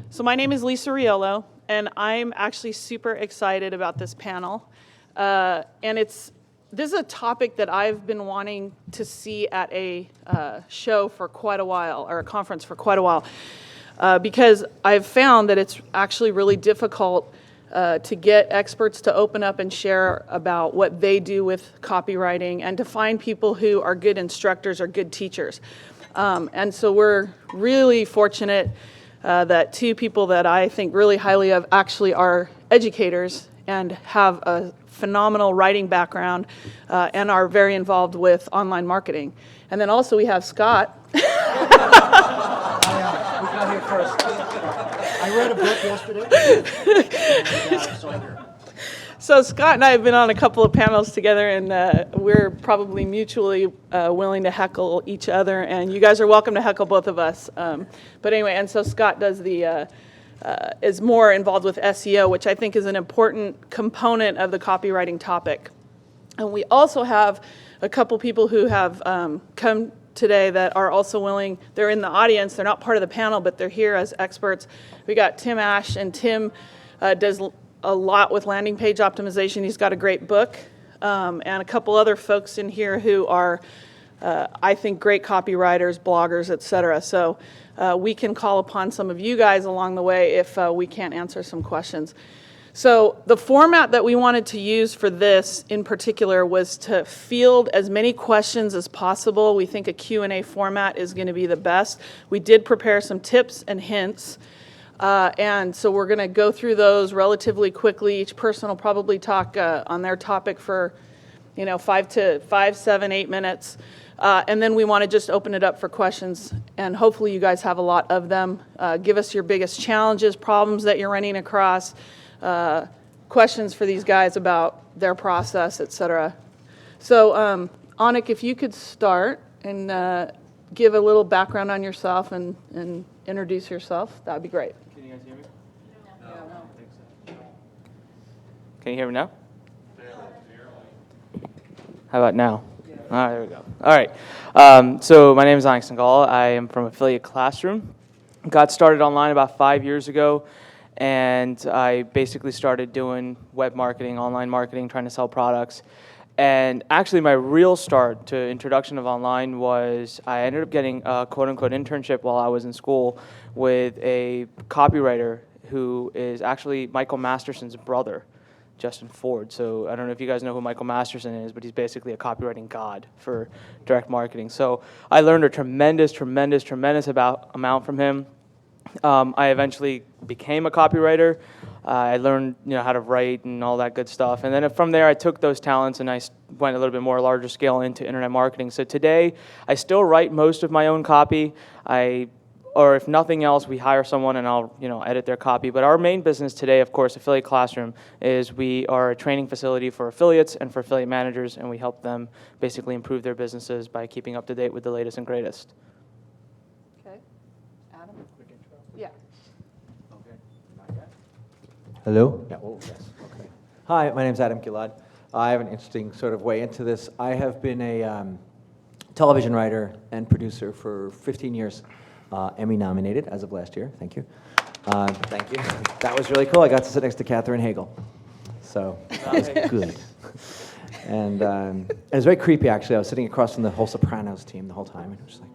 So my name is Lisa Riolo, and I'm actually super excited about this panel. And this is a topic that I've been wanting to see at a show for quite a while, or a conference for quite a while, because I've found that it's actually really difficult to get experts to open up and share about what they do with copywriting, and to find people who are good instructors or good teachers. And so we're really fortunate that two people that I think really highly of actually are educators and have a phenomenal writing background and are very involved with online marketing. And then also we have Scott. We got here first. I read a book yesterday. So Scott and I have been on a couple of panels together, and we're probably mutually willing to heckle each other, and you guys are welcome to heckle both of us. But anyway, and so Scott does is more involved with SEO, which I think is an important component of the copywriting topic. And we also have a couple people who have come today that are also willing. They're in the audience. They're not part of the panel, but they're here as experts. We got Tim Ash, and Tim does a lot with landing page optimization. He's got a great book, and a couple other folks in here who are, I think, great copywriters, bloggers, etc. So we can call upon some of you guys along the way if we can't answer some questions. So the format that we wanted to use for this in particular was to field as many questions as possible. We think a Q&A format is going to be the best. We did prepare some tips and hints. And so we're going to go through those relatively quickly. Each person will probably talk on their topic for, 5, 7, 8 minutes. And then we want to just open it up for questions. And hopefully you guys have a lot of them. Give us your biggest challenges, problems that you're running across, questions for these guys about their process, etc. So, Anik, if you could start and give a little background on yourself and introduce yourself, that would be great. Can you guys hear me? No. Can you hear me now? How about now? All right, there we go. All right. So my name is Anik Sangal. I am from Affiliate Classroom. Got started online about 5 years ago, and I basically started doing web marketing, online marketing, trying to sell products. And actually, my real start to introduction of online was I ended up getting a quote-unquote internship while I was in school with a copywriter who is actually Michael Masterson's brother, Justin Ford. So I don't know if you guys know who Michael Masterson is, but he's basically a copywriting god for direct marketing. So I learned a tremendous amount from him. I eventually became a copywriter. I learned, how to write and all that good stuff. And then from there, I took those talents and I went a little bit more larger scale into internet marketing. So today, I still write most of my own copy. Or if nothing else, we hire someone and I'll, edit their copy. But our main business today, of course, Affiliate Classroom, is we are a training facility for affiliates and for affiliate managers, and we help them basically improve their businesses by keeping up to date with the latest and greatest. Okay. Adam? Quick intro? Yeah. Okay. Not yet. Hello? Yeah. Oh, yes. Okay. Hi, my name's Adam Gilad. I have an interesting sort of way into this. I have been a television writer and producer for 15 years. Emmy nominated as of last year. Thank you. Thank you. That was really cool. I got to sit next to Katherine Hagel. So that was good. And it was very creepy, actually. I was sitting across from the whole Sopranos team the whole time. And it was like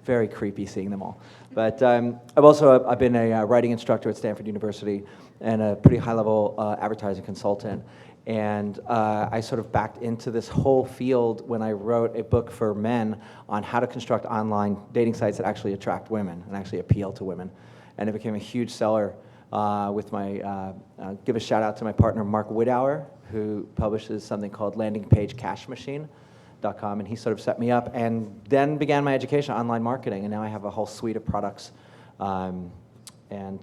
very creepy seeing them all. But I've been a writing instructor at Stanford University and a pretty high-level advertising consultant. And I sort of backed into this whole field when I wrote a book for men on how to construct online dating sites that actually attract women and actually appeal to women. And it became a huge seller with my, give a shout out to my partner Mark Widauer, who publishes something called landingpagecashmachine.com, and he sort of set me up and then began my education on online marketing. And now I have a whole suite of products and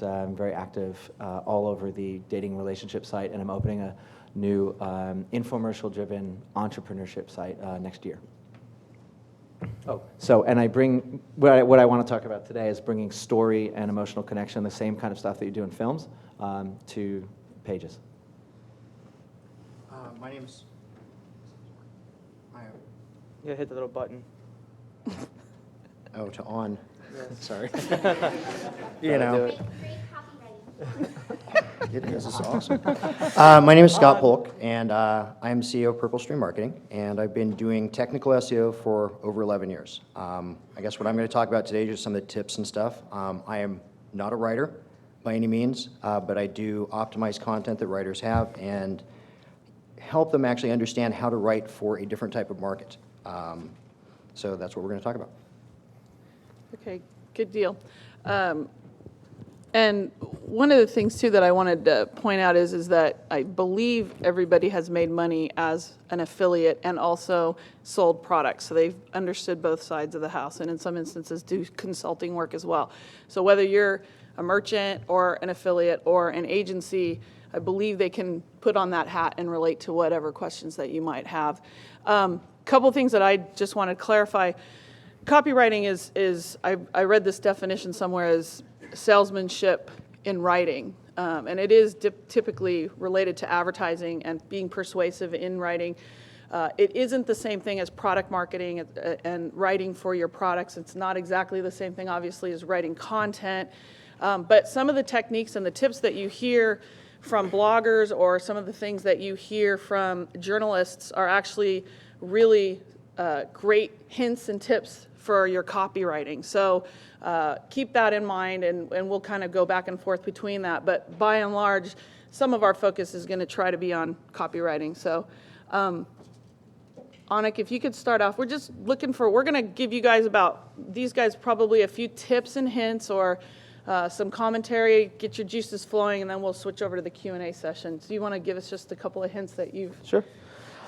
I'm very active all over the dating relationship site, and I'm opening a new infomercial-driven entrepreneurship site next year. And I bring, what I want to talk about today is bringing story and emotional connection, the same kind of stuff that you do in films, to pages. My name's... Yeah, hit the little button. Oh, to on. Sorry. You know. It is. It's awesome. My name is Scott Polk, and I am CEO of Purplestream Marketing, and I've been doing technical SEO for over 11 years. I guess what I'm going to talk about today is just some of the tips and stuff. I am not a writer by any means, but I do optimize content that writers have and help them actually understand how to write for a different type of market. So that's what we're going to talk about. Okay, good deal. And one of the things, too, that I wanted to point out is that I believe everybody has made money as an affiliate and also sold products. So they've understood both sides of the house, and in some instances do consulting work as well. So whether you're a merchant or an affiliate or an agency, I believe they can put on that hat and relate to whatever questions that you might have. Couple things that I just want to clarify. Copywriting is I read this definition somewhere as salesmanship in writing, and it is typically related to advertising and being persuasive in writing. It isn't the same thing as product marketing and writing for your products. It's not exactly the same thing, obviously, as writing content, but some of the techniques and the tips that you hear from bloggers or some of the things that you hear from journalists are actually really great hints and tips for your copywriting. So keep that in mind, and we'll kind of go back and forth between that. But by and large, some of our focus is going to try to be on copywriting. So Anik, if you could start off, we're going to give you guys these guys probably a few tips and hints or some commentary, get your juices flowing, and then we'll switch over to the Q&A session. So you want to give us just a couple of hints that you've... Sure.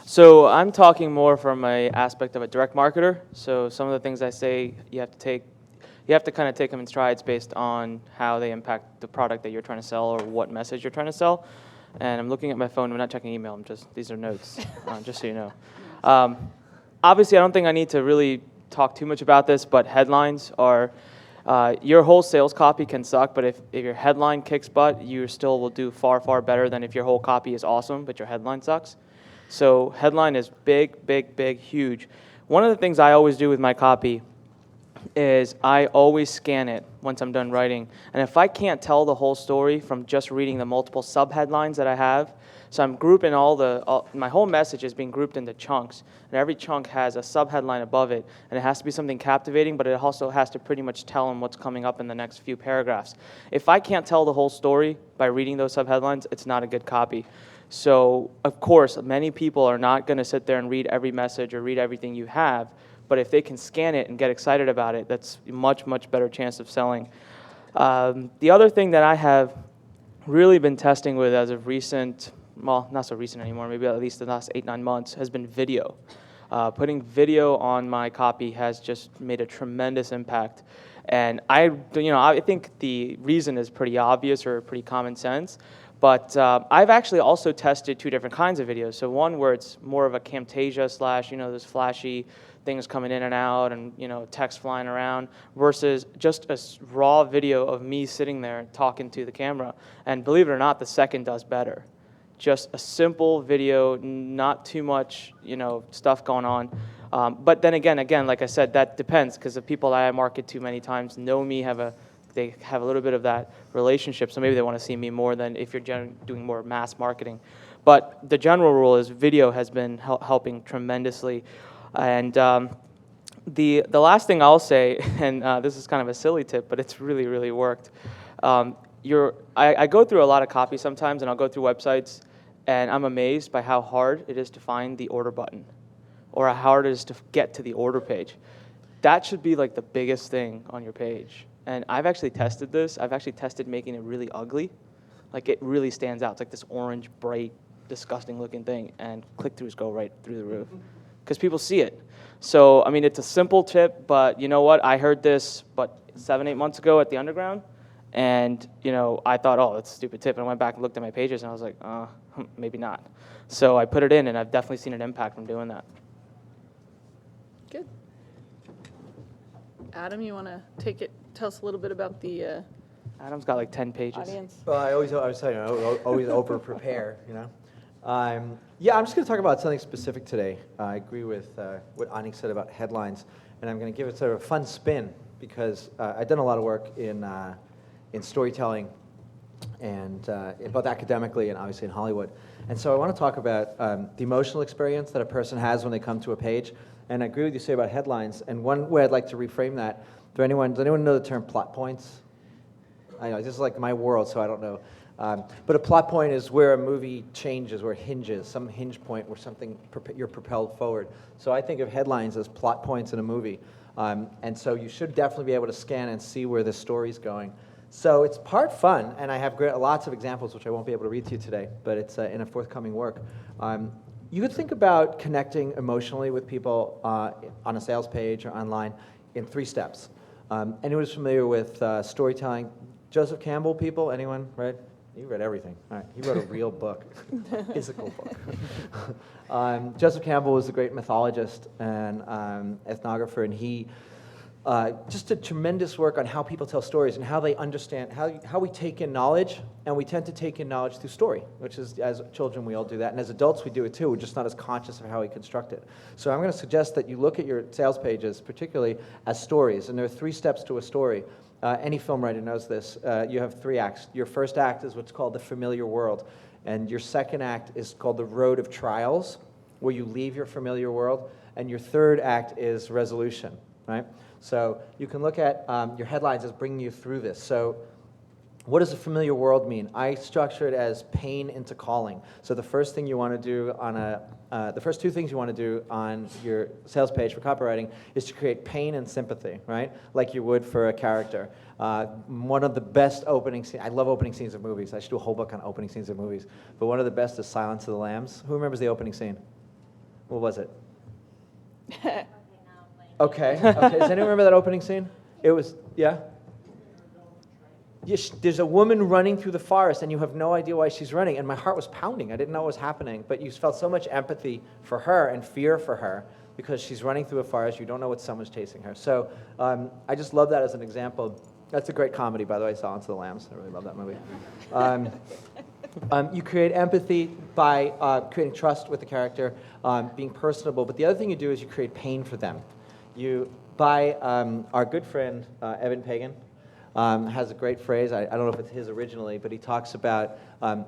So I'm talking more from an aspect of a direct marketer. So some of the things I say, you have to kind of take them in strides based on how they impact the product that you're trying to sell or what message you're trying to sell. And I'm looking at my phone. I'm not checking email. These are notes, just so you know. Obviously, I don't think I need to really talk too much about this, but headlines are, your whole sales copy can suck, but if your headline kicks butt, you still will do far, far better than if your whole copy is awesome, but your headline sucks. So headline is big, big, big, huge. One of the things I always do with my copy is I always scan it once I'm done writing. And if I can't tell the whole story from just reading the multiple subheadlines that I have, so I'm grouping my whole message is being grouped into chunks. And every chunk has a subheadline above it. And it has to be something captivating, but it also has to pretty much tell them what's coming up in the next few paragraphs. If I can't tell the whole story by reading those subheadlines, it's not a good copy. So, of course, many people are not going to sit there and read every message or read everything you have, but if they can scan it and get excited about it, that's a much, much better chance of selling. The other thing that I have really been testing with as of recent, well, not so recent anymore, maybe at least the last 8-9 months, has been video. Putting video on my copy has just made a tremendous impact. And I think the reason is pretty obvious or pretty common sense. But I've actually also tested 2 different kinds of videos. So one where it's more of a Camtasia / those flashy things coming in and out and, text flying around versus just a raw video of me sitting there talking to the camera. And believe it or not, the second does better. Just a simple video, not too much, stuff going on. But then again, like I said, that depends because the people that I market to many times know me, they have a little bit of that relationship, so maybe they want to see me more than if you're doing more mass marketing. But the general rule is video has been helping tremendously. And the last thing I'll say, and this is kind of a silly tip, but it's really, really worked. I go through a lot of copy sometimes, and I'll go through websites, and I'm amazed by how hard it is to find the order button or how hard it is to get to the order page. That should be like the biggest thing on your page. And I've actually tested this. I've actually tested making it really ugly. Like it really stands out. It's like this orange, bright, disgusting looking thing. And click-throughs go right through the roof. Because people see it. So, it's a simple tip, but you know what? I heard this, 7-8 months ago at the Underground. And, I thought, oh, that's a stupid tip. And I went back and looked at my pages, and I was like, maybe not. So I put it in, and I've definitely seen an impact from doing that. Good. Adam, you want to take it? Tell us a little bit about the Adam's got like 10 pages. audience. Well, I was always over prepare, I'm just going to talk about something specific today. I agree with what Anik said about headlines, and I'm going to give it sort of a fun spin because I've done a lot of work in storytelling and both academically and obviously in Hollywood. And so I want to talk about the emotional experience that a person has when they come to a page. And I agree with you say about headlines. And one way I'd like to reframe that, does anyone know the term plot points? I know, this is like my world, so I don't know. But a plot point is where a movie changes, where it hinges, some hinge point where something you're propelled forward. So I think of headlines as plot points in a movie. And so you should definitely be able to scan and see where the story's going. So it's part fun, and I have lots of examples, which I won't be able to read to you today, but it's in a forthcoming work. You could think about connecting emotionally with people on a sales page or online in 3 steps. Anyone who's familiar with storytelling? Joseph Campbell, people? Anyone? Right? You read everything. All right. He wrote a real book, physical book. Joseph Campbell was a great mythologist and ethnographer, and he just did tremendous work on how people tell stories and how they understand, how we take in knowledge, and we tend to take in knowledge through story, which is, as children, we all do that, and as adults, we do it too. We're just not as conscious of how we construct it. So I'm going to suggest that you look at your sales pages, particularly as stories, and there are 3 steps to a story. Any film writer knows this. You have 3 acts. Your first act is what's called the familiar world, and your second act is called the road of trials, where you leave your familiar world, and your third act is resolution, right? So you can look at your headlines as bringing you through this. So what does a familiar world mean? I structure it as pain into calling. So the first thing you want to do on the first 2 things you want to do on your sales page for copywriting is to create pain and sympathy, right? Like you would for a character. One of the best opening scenes, I love opening scenes of movies. I should do a whole book on opening scenes of movies. But one of the best is Silence of the Lambs. Who remembers the opening scene? What was it? Okay. Does anyone remember that opening scene? It was, yeah? Yes, there's a woman running through the forest, and you have no idea why she's running. And my heart was pounding. I didn't know what was happening. But you felt so much empathy for her and fear for her because she's running through a forest. You don't know what someone's chasing her. So I just love that as an example. That's a great comedy, by the way, Silence of the Lambs. I really love that movie. You create empathy by creating trust with the character, being personable. But the other thing you do is you create pain for them. Our good friend, Evan Pagan, has a great phrase. I don't know if it's his originally, but he talks about,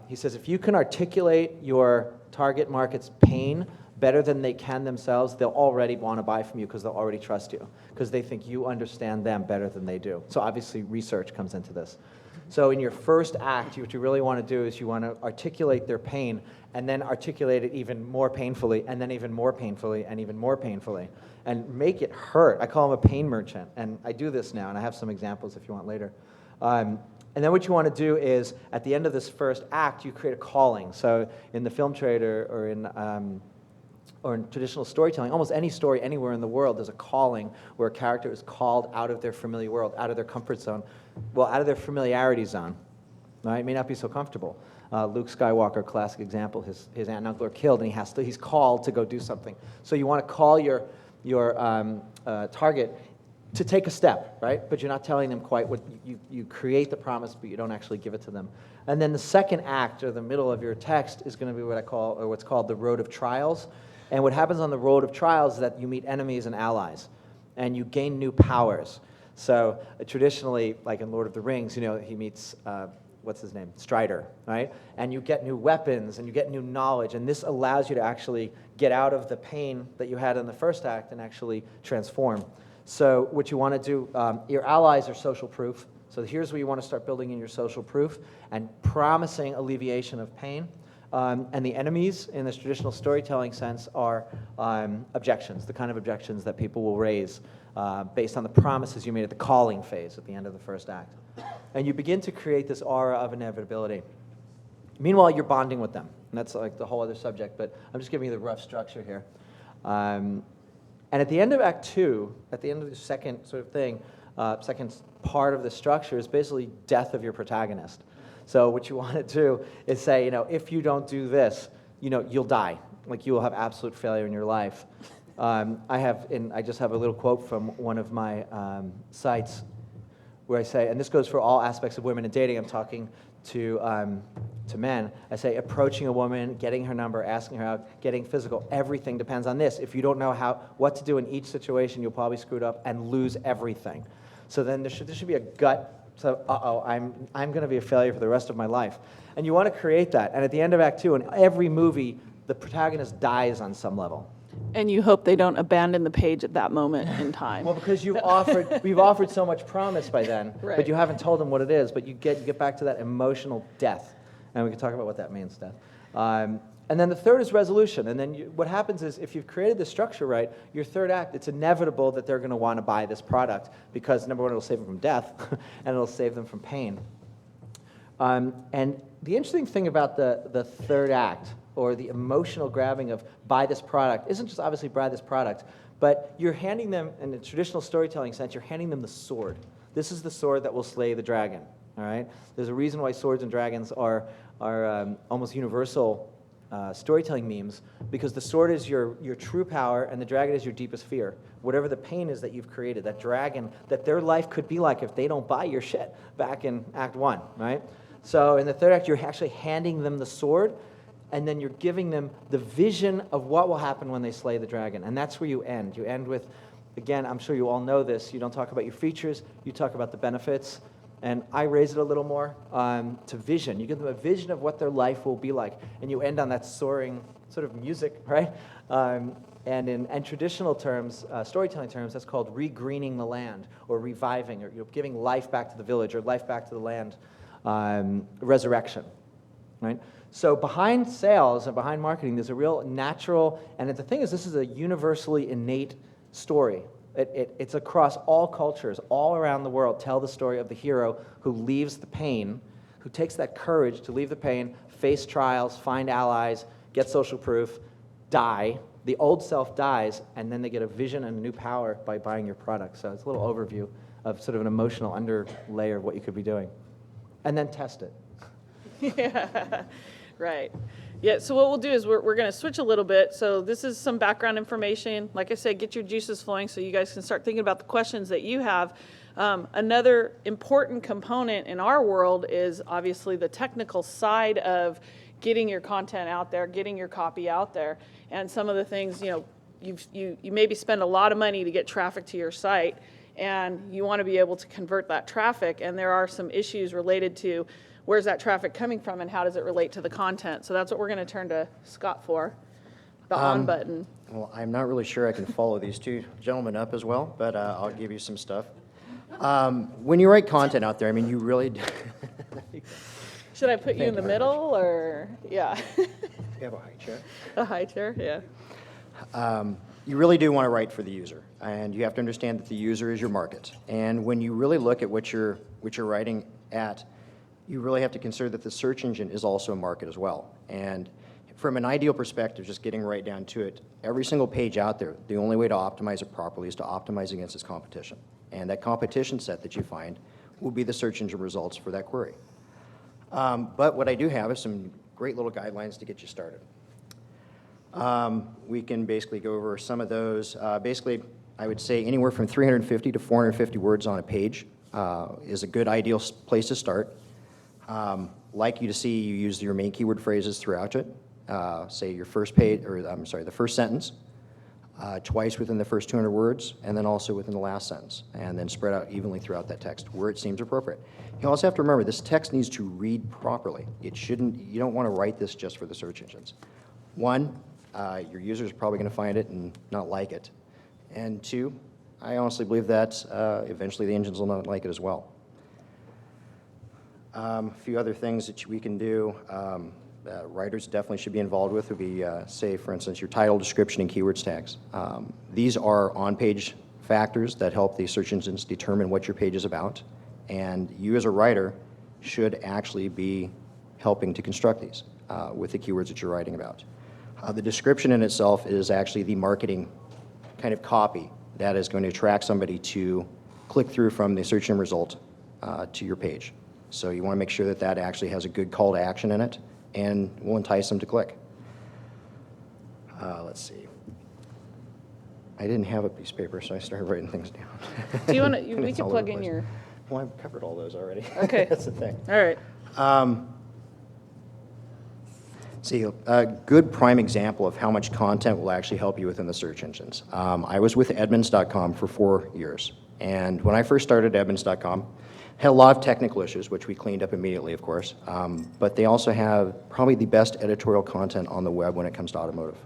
he says, if you can articulate your target market's pain better than they can themselves, they'll already want to buy from you because they'll already trust you, because they think you understand them better than they do. So obviously research comes into this. So in your first act, what you really want to do is you want to articulate their pain and then articulate it even more painfully and then even more painfully and even more painfully and make it hurt. I call them a pain merchant, and I do this now, and I have some examples if you want later. And then what you want to do is at the end of this first act, you create a calling. So in the film trade or in traditional storytelling, almost any story anywhere in the world, there's a calling where a character is called out of their familiar world, out of their comfort zone, well, out of their familiarity zone. Right? It may not be so comfortable. Luke Skywalker, classic example, his aunt and uncle are killed, and he's called to go do something. So you want to call your target to take a step, right? But you're not telling them quite what you create the promise, but you don't actually give it to them. And then the second act, or the middle of your text, is going to be what's called the road of trials. And what happens on the road of trials is that you meet enemies and allies, and you gain new powers. So traditionally, like in Lord of the Rings, he meets, what's his name? Strider, right? And you get new weapons, and you get new knowledge, and this allows you to actually get out of the pain that you had in the first act and actually transform. So what you want to do, your allies are social proof. So here's where you want to start building in your social proof and promising alleviation of pain. And the enemies, in this traditional storytelling sense, are objections, the kind of objections that people will raise based on the promises you made at the calling phase at the end of the first act. And you begin to create this aura of inevitability. Meanwhile, you're bonding with them. And that's like the whole other subject, but I'm just giving you the rough structure here. And at the end of Act 2, at the end of the second sort of thing, second part of the structure is basically death of your protagonist. So what you want to do is say, if you don't do this, you'll die. Like you will have absolute failure in your life. I just have a little quote from one of my sites where I say, and this goes for all aspects of women in dating. I'm talking to men. I say, approaching a woman, getting her number, asking her out, getting physical, everything depends on this. If you don't know what to do in each situation, you'll probably screw it up and lose everything. So then there should be a gut. So, I'm going to be a failure for the rest of my life. And you want to create that. And at the end of Act 2, in every movie, the protagonist dies on some level. And you hope they don't abandon the page at that moment in time. Well, because we've offered so much promise by then, Right. but you haven't told them what it is. But you get back to that emotional death, and we can talk about what that means, death. And then the third is resolution. And then what happens is, if you've created the structure right, your third act, it's inevitable that they're going to want to buy this product because, number one, it'll save them from death, and it'll save them from pain. And the interesting thing about the third act, or the emotional grabbing of buy this product, isn't just obviously buy this product, but you're handing them, in a traditional storytelling sense, you're handing them the sword. This is the sword that will slay the dragon, all right? There's a reason why swords and dragons are almost universal storytelling memes, because the sword is your true power and the dragon is your deepest fear. Whatever the pain is that you've created, that dragon, that their life could be like if they don't buy your shit back in Act 1, right? So in the third act, you're actually handing them the sword, and then you're giving them the vision of what will happen when they slay the dragon. And that's where you end. You end with, again, I'm sure you all know this, you don't talk about your features, you talk about the benefits. And I raise it a little more to vision. You give them a vision of what their life will be like. And you end on that soaring sort of music, right? And in traditional terms, storytelling terms, that's called regreening the land, or reviving, or giving life back to the village, or life back to the land, resurrection, right? So behind sales and behind marketing, there's a real natural, and the thing is, this is a universally innate story. It's across all cultures, all around the world. Tell the story of the hero who leaves the pain, who takes that courage to leave the pain, face trials, find allies, get social proof, die. The old self dies, and then they get a vision and a new power by buying your product. So it's a little overview of sort of an emotional underlayer of what you could be doing. And then test it. Yeah, right. Yeah, so what we'll do is we're going to switch a little bit. So this is some background information. Like I said, get your juices flowing so you guys can start thinking about the questions that you have. Another important component in our world is obviously the technical side of getting your content out there, getting your copy out there. And some of the things, you maybe spend a lot of money to get traffic to your site, and you want to be able to convert that traffic. And there are some issues related to where's that traffic coming from and how does it relate to the content. So that's what we're going to turn to Scott for, the on button. Well, I'm not really sure I can follow these two gentlemen up as well, but I'll give you some stuff. When you write content out there, I mean, you really do. Should I put you in the middle, or, yeah. You have a high chair. A high chair, yeah. You really do want to write for the user, and you have to understand that the user is your market. And when you really look at what you're writing at, you really have to consider that the search engine is also a market as well. And from an ideal perspective, just getting right down to it, every single page out there, the only way to optimize it properly is to optimize against its competition. And that competition set that you find will be the search engine results for that query. But what I do have is some great little guidelines to get you started. We can basically go over some of those. Basically, I would say anywhere from 350 to 450 words on a page is a good ideal place to start. Like you to see you use your main keyword phrases throughout it. Say your first page, or I'm sorry, the first sentence, twice within the first 200 words, and then also within the last sentence, and then spread out evenly throughout that text where it seems appropriate. You also have to remember this text needs to read properly. It shouldn't. You don't want to write this just for the search engines. One, your users are probably going to find it and not like it, and two, I honestly believe that eventually the engines will not like it as well. A few other things that we can do, writers definitely should be involved with would be, say, for instance, your title, description, and keywords tags. These are on-page factors that help the search engines determine what your page is about, and you as a writer should actually be helping to construct these with the keywords that you're writing about. The description in itself is actually the marketing kind of copy that is going to attract somebody to click through from the search engine result to your page. So you want to make sure that that actually has a good call to action in it and will entice them to click. Let's see. I didn't have a piece of paper, so I started writing things down. Do you want to, we can plug in your... Well, I've covered all those already. Okay. That's the thing. All right. See, a good prime example of how much content will actually help you within the search engines. I was with Edmunds.com for 4 years, And when I first started Edmunds.com, had a lot of technical issues, which we cleaned up immediately, of course. But they also have probably the best editorial content on the web when it comes to automotive.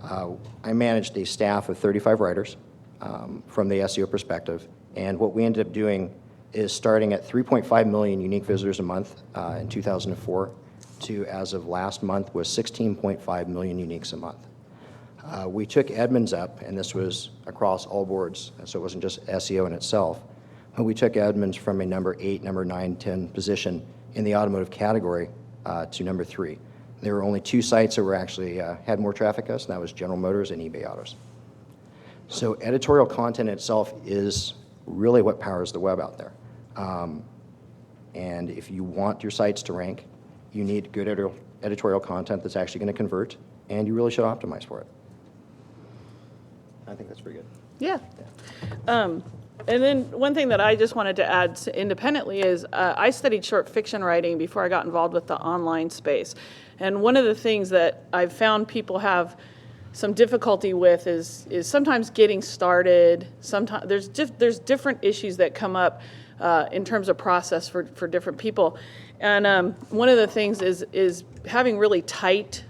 I managed a staff of 35 writers from the SEO perspective, and what we ended up doing is starting at 3.5 million unique visitors a month in 2004 to, as of last month, was 16.5 million uniques a month. We took Edmunds up, and this was across all boards, so it wasn't just SEO in itself. But we took Edmunds from a number 8, number 9, 10 position in the automotive category to number 3. There were only 2 sites that were actually had more traffic than us, and that was General Motors and eBay Autos. So editorial content itself is really what powers the web out there. And if you want your sites to rank, you need good editorial content that's actually going to convert, and you really should optimize for it. I think that's pretty good. Yeah. And then one thing that I just wanted to add independently is I studied short fiction writing before I got involved with the online space. And one of the things that I've found people have some difficulty with is sometimes getting started. Sometimes there's different issues that come up in terms of process for different people. And one of the things is having really tight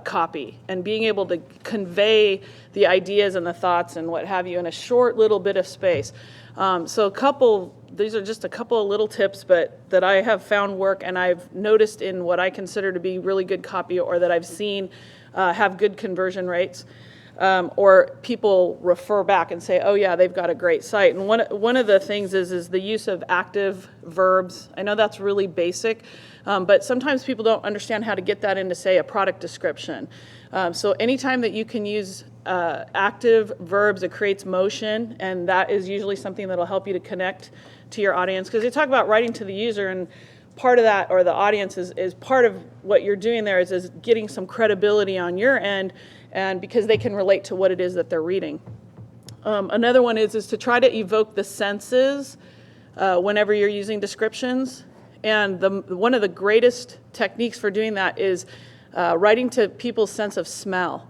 copy and being able to convey the ideas and the thoughts and what have you in a short little bit of space. So these are just a couple of little tips, but that I have found work and I've noticed in what I consider to be really good copy, or that I've seen have good conversion rates, or people refer back and say, oh yeah, they've got a great site. And one of the things is the use of active verbs. I know that's really basic, but sometimes people don't understand how to get that into, say, a product description. So anytime that you can use active verbs, it creates motion, and that is usually something that'll help you to connect to your audience. Because you talk about writing to the user, and part of that, or the audience, is part of what you're doing there is getting some credibility on your end, and because they can relate to what it is that they're reading. Another one is to try to evoke the senses whenever you're using descriptions. And one of the greatest techniques for doing that is writing to people's sense of smell.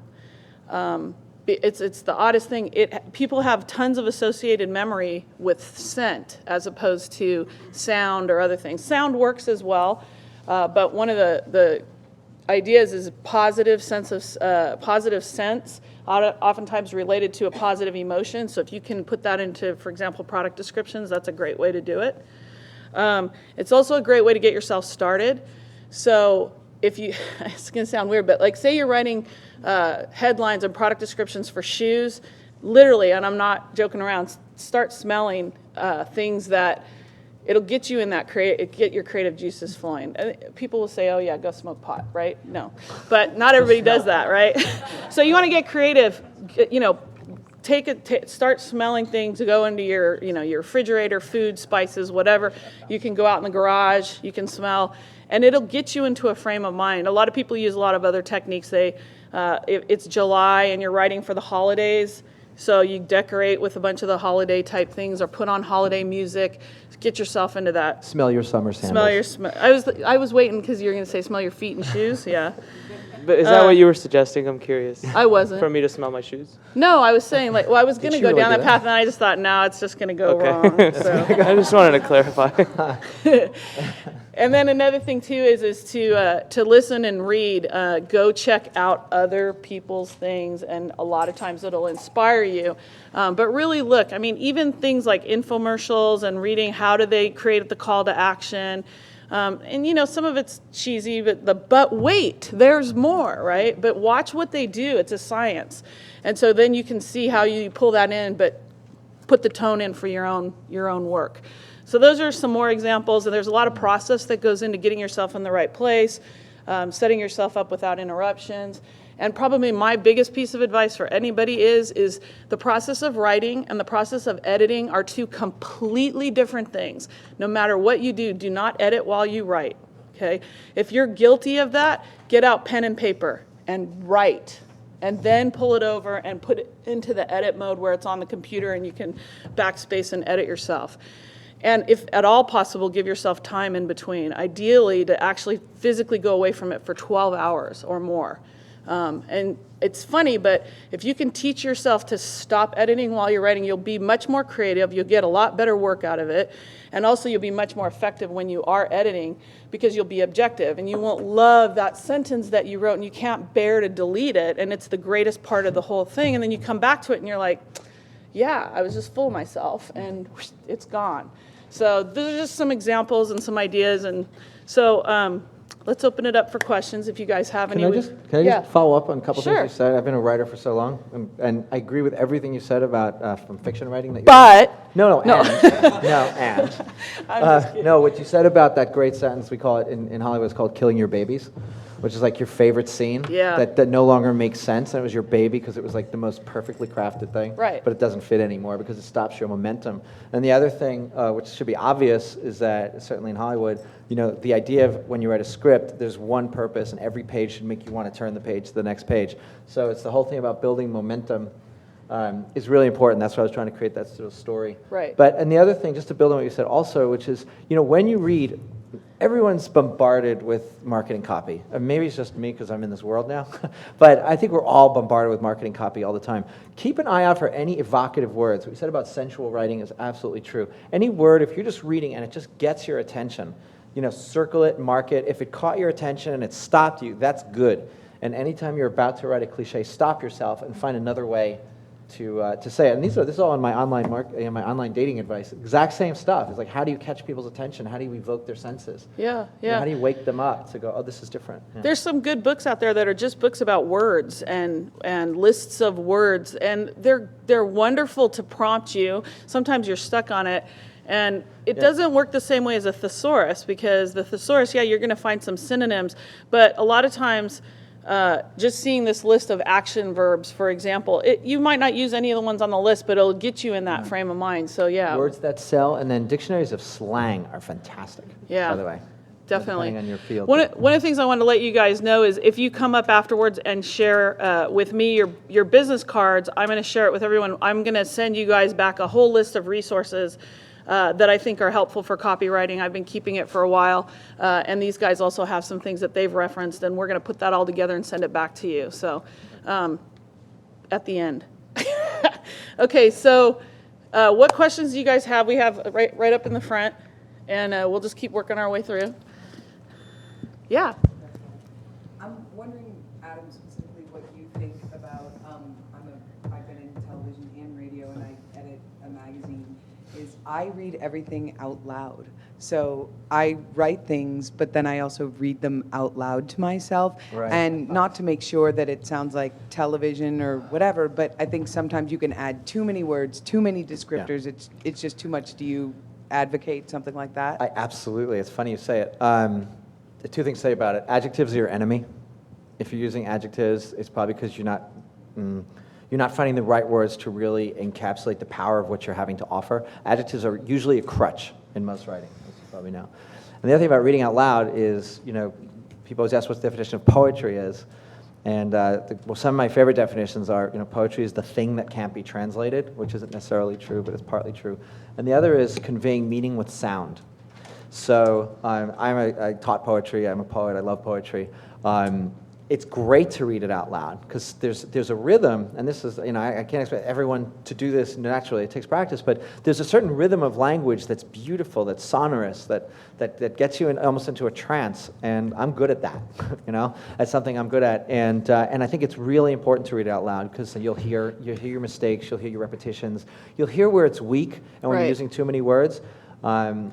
It's the oddest thing. People have tons of associated memory with scent as opposed to sound or other things. Sound works as well, but one of the ideas is positive sense of positive sense, oftentimes related to a positive emotion. So if you can put that into, for example, product descriptions, that's a great way to do it. It's also a great way to get yourself started. So if you, it's going to sound weird, but like say you're writing headlines and product descriptions for shoes, literally, and I'm not joking around, start smelling things that it'll get you in that get your creative juices flowing. People will say, oh yeah, go smoke pot, right? No, but not everybody does that, right? So you want to get creative, start smelling things, go into your refrigerator, food, spices, whatever. You can go out in the garage, you can smell, and it'll get you into a frame of mind. A lot of people use a lot of other techniques. It's July and you're writing for the holidays, so you decorate with a bunch of the holiday type things or put on holiday music. Get yourself into that. Smell your summer sandals. I was waiting because you were going to say smell your feet and shoes. Yeah. But is that what you were suggesting? I'm curious. I wasn't. For me to smell my shoes? No, I was saying, I was going to go really down do that that? path, and I just thought, no, it's just going to go Okay. wrong. So. I just wanted to clarify. And then another thing, too, is to listen and read. Go check out other people's things, and a lot of times it'll inspire you. But really look, even things like infomercials and reading how do they create the call to action. And some of it's cheesy, but wait, there's more, right? But watch what they do. It's a science. And so then you can see how you pull that in, but put the tone in for your own work. So those are some more examples, and there's a lot of process that goes into getting yourself in the right place, setting yourself up without interruptions. And probably my biggest piece of advice for anybody is the process of writing and the process of editing are two completely different things. No matter what you do, do not edit while you write, okay? If you're guilty of that, get out pen and paper and write. And then pull it over and put it into the edit mode where it's on the computer and you can backspace and edit yourself. And if at all possible, give yourself time in between. Ideally, to actually physically go away from it for 12 hours or more. And it's funny, but if you can teach yourself to stop editing while you're writing, you'll be much more creative, you'll get a lot better work out of it, and also you'll be much more effective when you are editing because you'll be objective, and you won't love that sentence that you wrote and you can't bear to delete it, and it's the greatest part of the whole thing, and then you come back to it and you're like, yeah, I was just full of myself, and whoosh, it's gone. So those are just some examples and some ideas, and so let's open it up for questions if you guys have any. Can I just follow up on a couple Sure. things you said? I've been a writer for so long, and I agree with everything you said about from fiction writing. That But no, No. and I'm just kidding. no, what you said about that great sentence, we call it in Hollywood, it's called killing your babies, which is like your favorite scene Yeah. that no longer makes sense, and it was your baby because it was like the most perfectly crafted thing, Right. but it doesn't fit anymore because it stops your momentum. And the other thing, which should be obvious, is that certainly in Hollywood, you know, the idea of when you write a script, there's one purpose, and every page should make you want to turn the page to the next page. So it's the whole thing about building momentum is really important. That's why I was trying to create that sort of story. Right. And the other thing, just to build on what you said also, which is, you know, when you read, everyone's bombarded with marketing copy. And maybe it's just me because I'm in this world now, but I think we're all bombarded with marketing copy all the time. Keep an eye out for any evocative words. What you said about sensual writing is absolutely true. Any word, if you're just reading and it just gets your attention, you know, circle it, mark it. If it caught your attention and it stopped you, that's good. And anytime you're about to write a cliche, stop yourself and find another way to say it. And this is all in my online my online dating advice. Exact same stuff. It's like, how do you catch people's attention? How do you evoke their senses? Yeah, You know, yeah. how do you wake them up to go, oh, this is different? Yeah. There's some good books out there that are just books about words and lists of words, and they're wonderful to prompt you. Sometimes you're stuck on it, and it doesn't work the same way as a thesaurus, because the thesaurus, yeah, you're going to find some synonyms, but a lot of times just seeing this list of action verbs, for example, you might not use any of the ones on the list, but it'll get you in that frame of mind. So yeah, Words that sell, and then dictionaries of slang are fantastic, Yeah. by the way. definitely. Depending on your field. One of the things I want to let you guys know is if you come up afterwards and share with me your business cards, I'm going to share it with everyone. I'm going to send you guys back a whole list of resources that I think are helpful for copywriting. I've been keeping it for a while, and these guys also have some things that they've referenced, and we're going to put that all together and send it back to you. So at the end. Okay, so what questions do you guys have? We have right up in the front, and we'll just keep working our way through. Yeah. I'm wondering, Adam, specifically what you think about, I've been in television and radio, and I edit a magazine, is I read everything out loud. So I write things, but then I also read them out loud to myself. Right. And not to make sure that it sounds like television or whatever, but I think sometimes you can add too many words, too many descriptors. Yeah. It's just too much. Do you advocate something like that? Absolutely. It's funny you say it. The two things to say about it. Adjectives are your enemy. If you're using adjectives, it's probably because you're not finding the right words to really encapsulate the power of what you're having to offer. Adjectives are usually a crutch in most writing, as you probably know. And the other thing about reading out loud is, you know, people always ask what the definition of poetry is. And well, some of my favorite definitions are, you know, poetry is the thing that can't be translated, which isn't necessarily true, but it's partly true. And the other is conveying meaning with sound. So I taught poetry. I'm a poet. I love poetry. It's great to read it out loud because there's a rhythm, and this is, you know, I can't expect everyone to do this naturally. It takes practice, but there's a certain rhythm of language that's beautiful, that's sonorous, that gets you almost into a trance, and I'm good at that. You know, that's something I'm good at, and I think it's really important to read it out loud because you'll hear your mistakes, you'll hear your repetitions, you'll hear where it's weak, and when Right. you're using too many words. And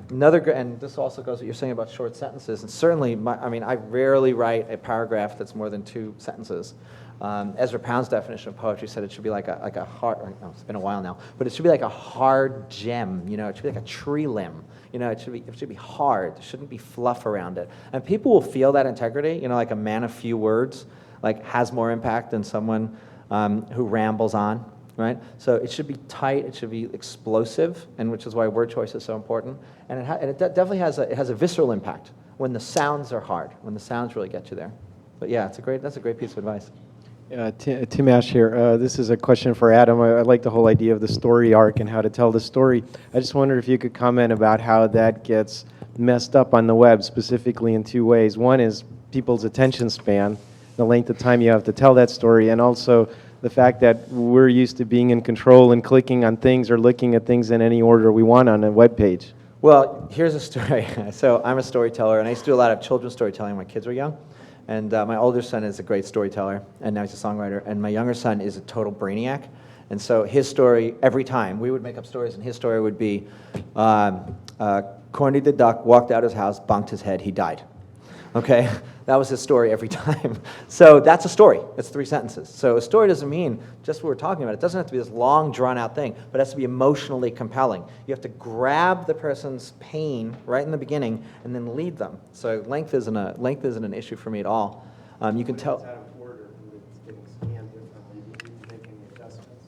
this also goes what you're saying about short sentences, and certainly, I rarely write a paragraph that's more than 2 sentences. Ezra Pound's definition of poetry said it should be like a hard, it's been a while now, but it should be like a hard gem, you know, it should be like a tree limb, you know, it should be hard, there shouldn't be fluff around it. And people will feel that integrity, you know, like a man of few words, like has more impact than someone who rambles on. Right, so it should be tight. It should be explosive, and which is why word choice is so important. And it definitely has a visceral impact when the sounds are hard, when the sounds really get you there. But yeah, that's a great piece of advice. Tim Ash here. This is a question for Adam. I like the whole idea of the story arc and how to tell the story. I just wondered if you could comment about how that gets messed up on the web, specifically in 2 ways. One is people's attention span, the length of time you have to tell that story, and also the fact that we're used to being in control and clicking on things or looking at things in any order we want on a web page. Well, here's a story. So I'm a storyteller, and I used to do a lot of children's storytelling when my kids were young. And my older son is a great storyteller, and now he's a songwriter. And my younger son is a total brainiac. And so his story, every time, we would make up stories, and his story would be, Corny the duck walked out his house, bonked his head, he died. Okay? That was his story every time. So that's a story. It's 3 sentences. So a story doesn't mean just what we're talking about. It doesn't have to be this long, drawn-out thing, but it has to be emotionally compelling. You have to grab the person's pain right in the beginning and then lead them. So length isn't an issue for me at all. You can tell. It's out of order, it's getting scanned differently. Do you need to make any adjustments?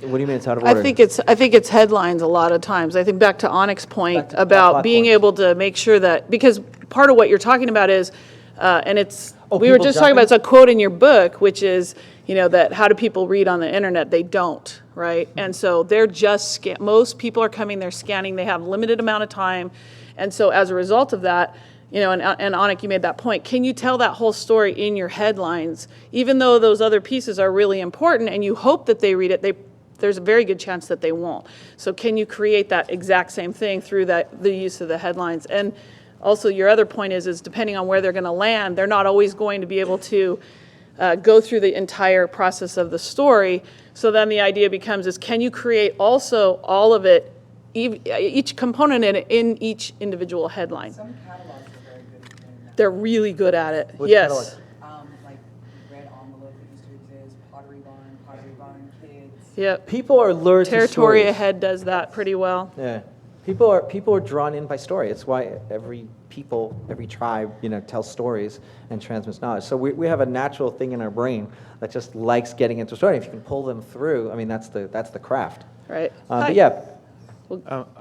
What do you mean it's out of order? I think it's headlines a lot of times. I think back to Onyx's point Back to about being platforms. able to make sure that, because part of what you're talking about is, and it's, Oh, we were people just talking about, it's jumping? a quote in your book, which is, that how do people read on the internet? They don't, right? And so they're just, most people are coming, they're scanning, they have limited amount of time. And so as a result of that, and Anik, you made that point. Can you tell that whole story in your headlines, even though those other pieces are really important and you hope that they read it, there's a very good chance that they won't. So can you create that exact same thing through the use of the headlines? And also your other point is depending on where they're going to land, they're not always going to be able to go through the entire process of the story. So then the idea becomes is can you create also all of it, each component in each individual headline? Some catalogs are very good at doing that. They're really good at it. Which Yes. catalog? Like Red Envelope that used to exist, Pottery Barn Kids. Yep. People are lured to Territory stories. Ahead does that pretty well. Yeah. People are drawn in by story. It's why every tribe, tells stories and transmits knowledge. So we have a natural thing in our brain that just likes getting into a story. If you can pull them through, that's the craft. Right. But yeah,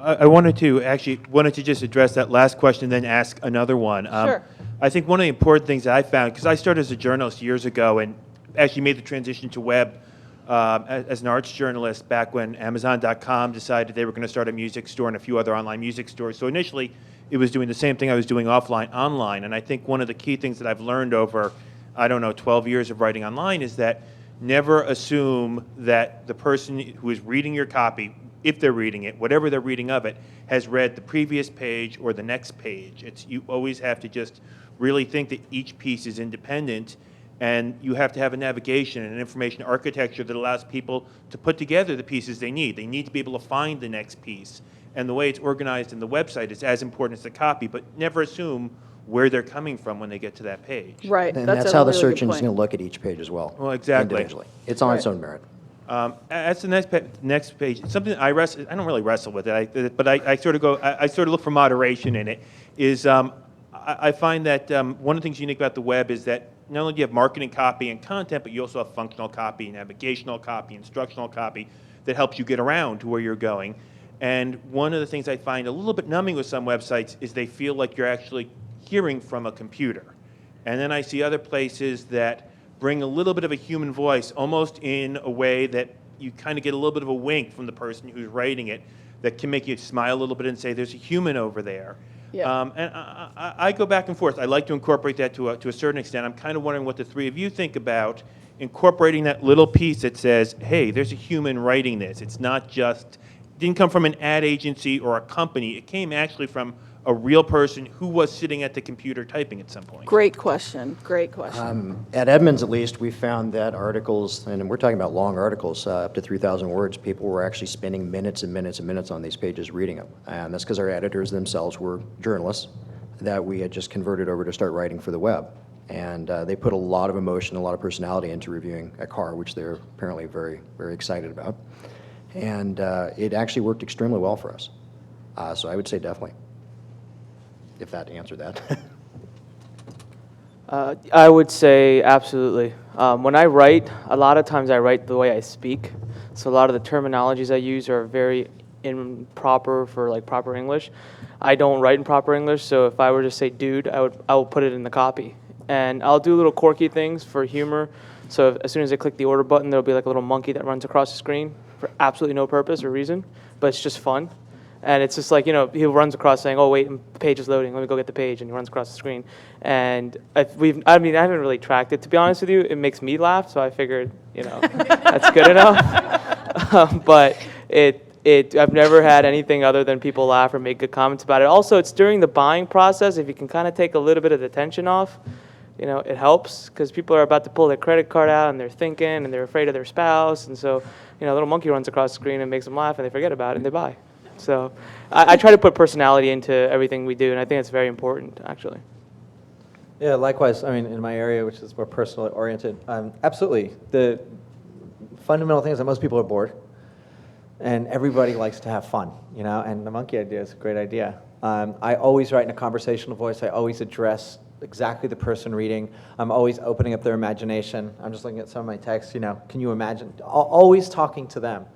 I wanted to just address that last question, then ask another one. Sure. I think one of the important things that I found, because I started as a journalist years ago and actually made the transition to web as an arts journalist back when Amazon.com decided they were going to start a music store and a few other online music stores. So initially, it was doing the same thing I was doing offline, online. And I think one of the key things that I've learned over, 12 years of writing online is that never assume that the person who is reading your copy, if they're reading it, whatever they're reading of it, has read the previous page or the next page. You always have to just really think that each piece is independent, and you have to have a navigation and an information architecture that allows people to put together the pieces they need. They need to be able to find the next piece. And the way it's organized in the website is as important as the copy, but never assume where they're coming from when they get to that page. Right. And That's that's a how the really search good engine's point. going to look at each page as well. Well, exactly. Individually. It's on its Right. own merit. That's the next page. Something I don't really wrestle with it, but I sort of look for moderation in it. I find that one of the things unique about the web is that not only do you have marketing copy and content, but you also have functional copy, navigational copy, instructional copy that helps you get around to where you're going. And one of the things I find a little bit numbing with some websites is they feel like you're actually hearing from a computer. And then I see other places that bring a little bit of a human voice, almost in a way that you kind of get a little bit of a wink from the person who's writing it that can make you smile a little bit and say, there's a human over there. Yeah. And I go back and forth. I like to incorporate that to a certain extent. I'm kind of wondering what the three of you think about incorporating that little piece that says, hey, there's a human writing this. It's not just, didn't come from an ad agency or a company. It came actually from a real person who was sitting at the computer typing at some point. Great question. Great question. At Edmunds, at least, we found that articles, and we're talking about long articles, up to 3,000 words, people were actually spending minutes and minutes and minutes on these pages reading them. And that's because our editors themselves were journalists that we had just converted over to start writing for the web. And they put a lot of emotion, a lot of personality into reviewing a car, which they're apparently very, very excited about. And it actually worked extremely well for us. So I would say definitely, if that answered that. I would say absolutely. When I write, a lot of times I write the way I speak. So a lot of the terminologies I use are very improper for like proper English. I don't write in proper English, so if I were to say dude, I will put it in the copy. And I'll do little quirky things for humor. So as soon as I click the order button, there'll be like a little monkey that runs across the screen for absolutely no purpose or reason, but it's just fun. And it's just like, he runs across saying, oh, wait, the page is loading. Let me go get the page. And he runs across the screen. And I haven't really tracked it, to be honest with you. It makes me laugh, so I figured, that's good enough. But I've never had anything other than people laugh or make good comments about it. Also, it's during the buying process. If you can kind of take a little bit of the tension off, it helps, because people are about to pull their credit card out and they're thinking and they're afraid of their spouse. And so, a little monkey runs across the screen and makes them laugh and they forget about it and they buy. So I try to put personality into everything we do, and I think it's very important, actually. Yeah, likewise. In my area, which is more personally oriented, absolutely. The fundamental thing is that most people are bored, and everybody likes to have fun, and the monkey idea is a great idea. I always write in a conversational voice. I always address exactly the person reading. I'm always opening up their imagination. I'm just looking at some of my texts, can you imagine? Always talking to them.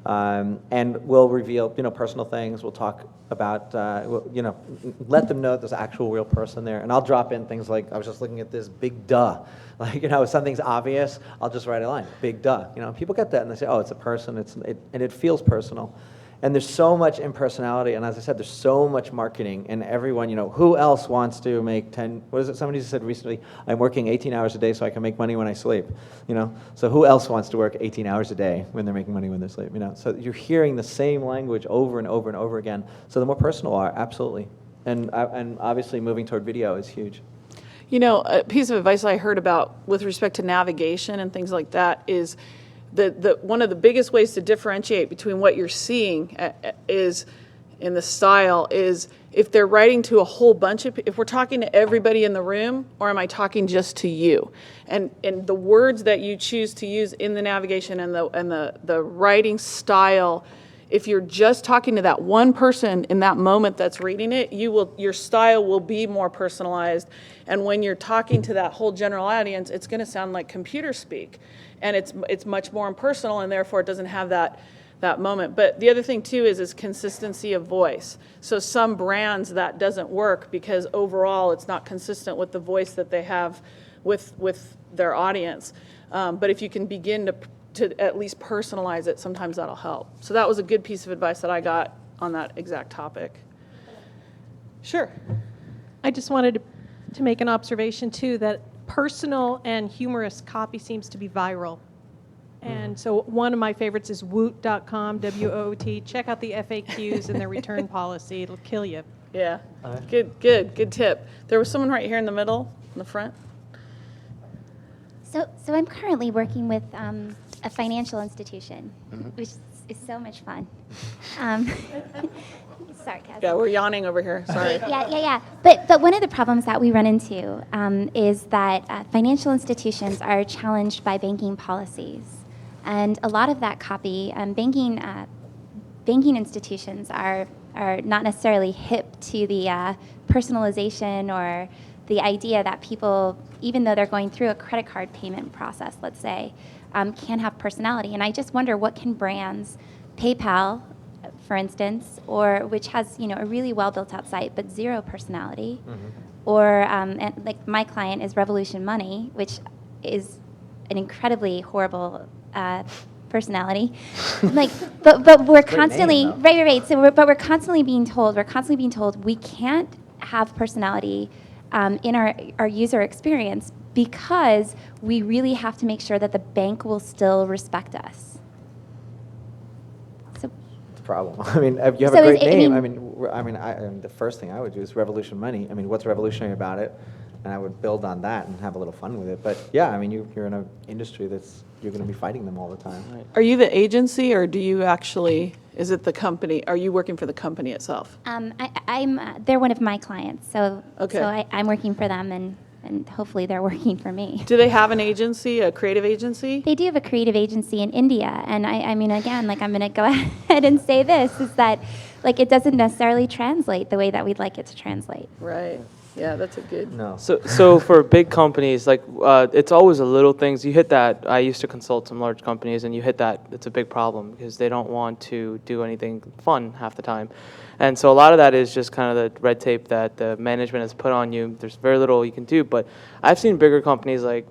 And we'll reveal, personal things. We'll talk about, let them know there's an actual real person there. And I'll drop in things like, I was just looking at this, big duh. Like, if something's obvious, I'll just write a line, big duh. People get that and they say, oh, it's a person, and it feels personal. And there's so much impersonality, and as I said, there's so much marketing, and everyone, who else wants to make 10, what is it, somebody said recently, I'm working 18 hours a day so I can make money when I sleep, So who else wants to work 18 hours a day when they're making money when they sleep, So you're hearing the same language over and over and over again. So the more personal are, absolutely. And obviously moving toward video is huge. A piece of advice I heard about with respect to navigation and things like that is one of the biggest ways to differentiate between what you're seeing is in the style is if they're writing to a whole bunch of if we're talking to everybody in the room, or am I talking just to you? And the words that you choose to use in the navigation and the writing style, if you're just talking to that one person in that moment that's reading it, your style will be more personalized. And when you're talking to that whole general audience, it's going to sound like computer speak. And it's much more impersonal, and therefore it doesn't have that moment. But the other thing too is consistency of voice. So some brands that doesn't work because overall it's not consistent with the voice that they have with their audience. But if you can begin to at least personalize it, sometimes that'll help. So that was a good piece of advice that I got on that exact topic. Sure. I just wanted to make an observation too, that personal and humorous copy seems to be viral. And so one of my favorites is woot.com, W-O-O-T. Check out the FAQs and their return policy. It'll kill you. Yeah. Good tip. There was someone right here in the middle, in the front. So I'm currently working with a financial institution, which is so much fun. Sarcasm. Yeah, we're yawning over here. Sorry. Yeah. But one of the problems that we run into is that financial institutions are challenged by banking policies. And a lot of that copy, banking institutions are not necessarily hip to the personalization or the idea that people, even though they're going through a credit card payment process, let's say, can have personality. And I just wonder, what can brands, PayPal, for instance, or which has a really well built out site but zero personality, or and like my client is Revolution Money, which is an incredibly horrible personality. But we're constantly right. So we're constantly being told we can't have personality in our user experience because we really have to make sure that the bank will still respect us. Problem. You have a great name. The first thing I would do is Revolution Money. What's revolutionary about it? And I would build on that and have a little fun with it. But yeah, you're in an industry you're going to be fighting them all the time. Right. Are you the agency, or do you actually? Is it the company? Are you working for the company itself? They're one of my clients, so okay. So I'm working for them, and hopefully they're working for me. Do they have an agency, a creative agency? They do have a creative agency in India, and again, I'm going to go ahead and say this, is that it doesn't necessarily translate the way that we'd like it to translate. Right. Yeah, that's a good. No. So for big companies, it's always the little things. You hit that. I used to consult some large companies, and you hit that. It's a big problem because they don't want to do anything fun half the time. And so a lot of that is just kind of the red tape that the management has put on you. There's very little you can do. But I've seen bigger companies like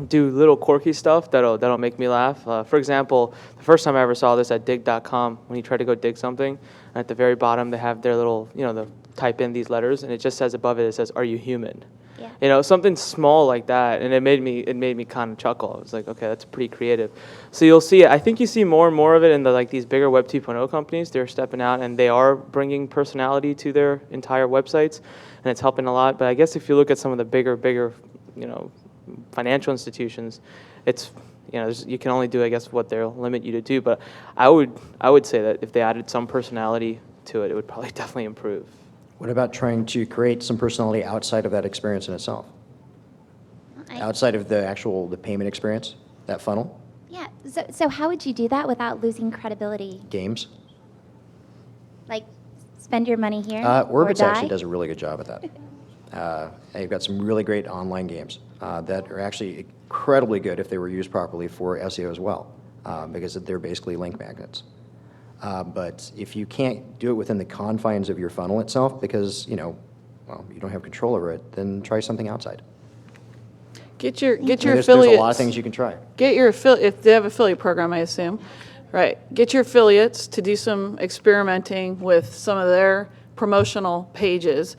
do little quirky stuff that'll make me laugh. For example, the first time I ever saw this at dig.com, when you try to go dig something, at the very bottom they have their little, the type in these letters, and it just says above it, it says, "Are you human?" Yeah. Something small like that, and it made me kind of chuckle. I was like, okay, that's pretty creative. So you'll see it. I think you see more and more of it in these bigger Web 2.0 companies. They're stepping out and they are bringing personality to their entire websites, and it's helping a lot. But I guess if you look at some of the bigger, financial institutions, it's you can only do, I guess, what they'll limit you to do. But I would say that if they added some personality to it, it would probably definitely improve. What about trying to create some personality outside of that experience in itself? Outside of the payment experience, that funnel? Yeah. So how would you do that without losing credibility? Games? Like, spend your money here Orbitz or die? actually does a really good job at that. They've got some really great online games that are actually incredibly good if they were used properly for SEO as well, because they're basically link magnets. But if you can't do it within the confines of your funnel itself, because you don't have control over it, then try something outside. Get your There's affiliates. a lot of things you can try. Get your if they have affiliate program, I assume, right? Get your affiliates to do some experimenting with some of their promotional pages,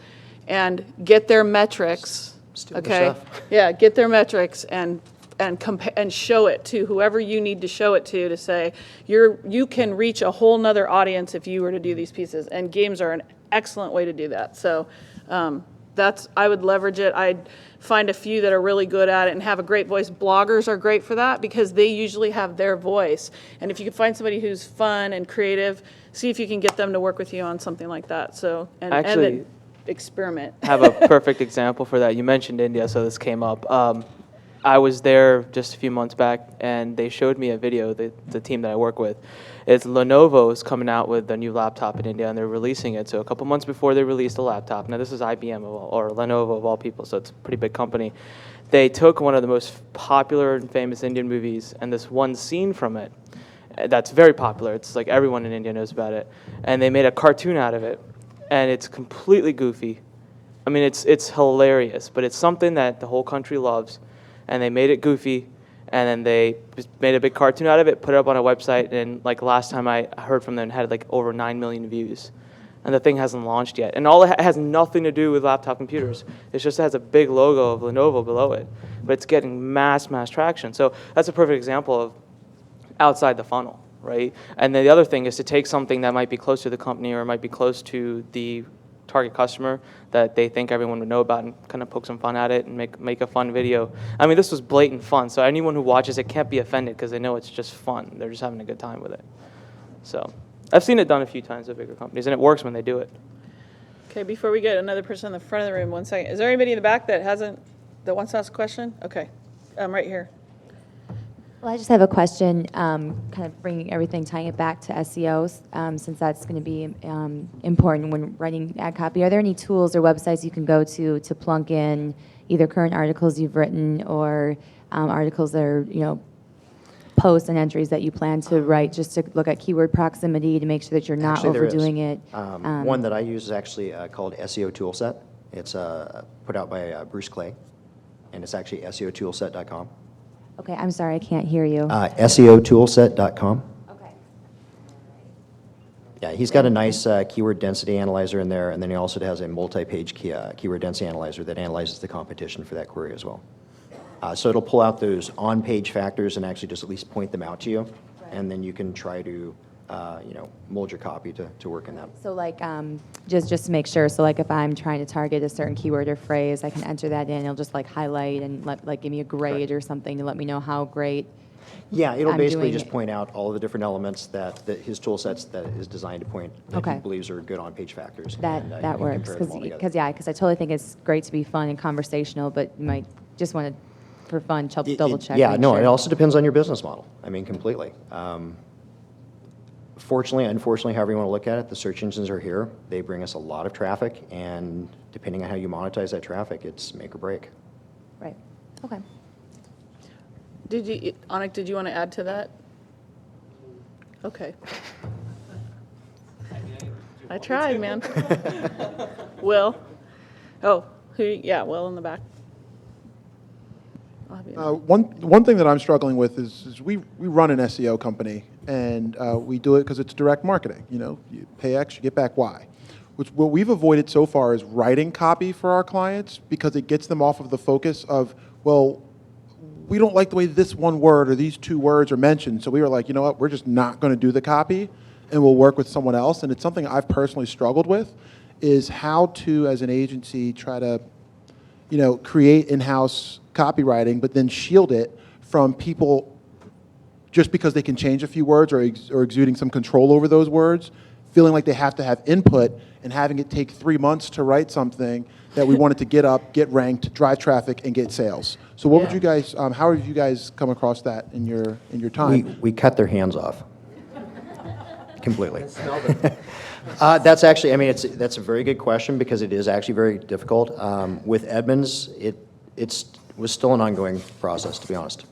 and get their metrics. Steal the Okay, stuff. yeah, get their metrics and show it to whoever you need to show it to say you can reach a whole nother audience if you were to do these pieces, and games are an excellent way to do that. So I would leverage it. I'd find a few that are really good at it and have a great voice. Bloggers are great for that because they usually have their voice, and if you can find somebody who's fun and creative, see if you can get them to work with you on something like that. So and then experiment. Have a perfect example for that. You mentioned India, so this came up. I was there just a few months back, and they showed me a video, the team that I work with. It's Lenovo is coming out with a new laptop in India, and they're releasing it. So a couple months before they released the laptop, now this is IBM or Lenovo of all people, so it's a pretty big company. They took one of the most popular and famous Indian movies, and this one scene from it, that's very popular. It's like everyone in India knows about it. And they made a cartoon out of it, and it's completely goofy. I mean, it's hilarious, but it's something that the whole country loves. And they made it goofy, and then they just made a big cartoon out of it, put it up on a website, and like last time I heard from them, it had like over 9 million views. And the thing hasn't launched yet. And it has nothing to do with laptop computers. It just has a big logo of Lenovo below it. But it's getting mass traction. So that's a perfect example of outside the funnel, right? And then the other thing is to take something that might be close to the company or might be close to the target customer that they think everyone would know about and kind of poke some fun at it and make a fun video. I mean, this was blatant fun, so anyone who watches it can't be offended because they know it's just fun. They're just having a good time with it. So I've seen it done a few times at bigger companies, and it works when they do it. Okay, before we get another person in the front of the room, 1 second. Is there anybody in the back that wants to ask a question? Okay, right here. Well, I just have a question, kind of tying it back to SEO, since that's going to be important when writing ad copy. Are there any tools or websites you can go to plunk in either current articles you've written or articles that are, posts and entries that you plan to write, just to look at keyword proximity to make sure that you're not overdoing it? One that I use is actually called Seo Tool Set. It's put out by Bruce Clay, and it's actually SEOtoolset.com. Okay, I'm sorry, I can't hear you. SEOtoolset.com. Okay. Yeah, he's got a nice keyword density analyzer in there, and then he also has a multi-page keyword density analyzer that analyzes the competition for that query as well. So it'll pull out those on-page factors and actually just at least point them out to you, and then you can try to mold your copy to work in that. So like, just to make sure, so like if I'm trying to target a certain keyword or phrase, I can enter that in, it'll just like highlight and give me a grade or something to let me know how great. Yeah, it'll I'm basically doing just it. point out all of the different elements that his tool sets that is designed to point that he believes are good on-page factors. That and, you that can works, compare them all together. because I totally think it's great to be fun and conversational, but you might just want to, for fun, double check. Yeah, make no, sure. it also depends on your business model. I mean, completely. Fortunately, unfortunately, however you want to look at it, the search engines are here. They bring us a lot of traffic, and depending on how you monetize that traffic, it's make or break. Right, okay. Anik, did you want to add to that? Okay. I tried, man. Will? Oh, Will in the back. One thing that I'm struggling with is we run an SEO company, and we do it because it's direct marketing. You know, you pay X, you get back Y. What we've avoided so far is writing copy for our clients because it gets them off of the focus of, well, we don't like the way this one word or these two words are mentioned. So we were like, you know what, we're just not going to do the copy, and we'll work with someone else. And it's something I've personally struggled with, is how to, as an agency, try to, you know, create in-house copywriting, but then shield it from people just because they can change a few words or exuding some control over those words, feeling like they have to have input and having it take 3 months to write something that we wanted to get up, get ranked, drive traffic, and get sales. So what would you guys, how have you guys come across that in your time? We cut their hands off. Completely. That's actually, I mean, that's a very good question because it is actually very difficult. With Edmunds, it was still an ongoing process, to be honest.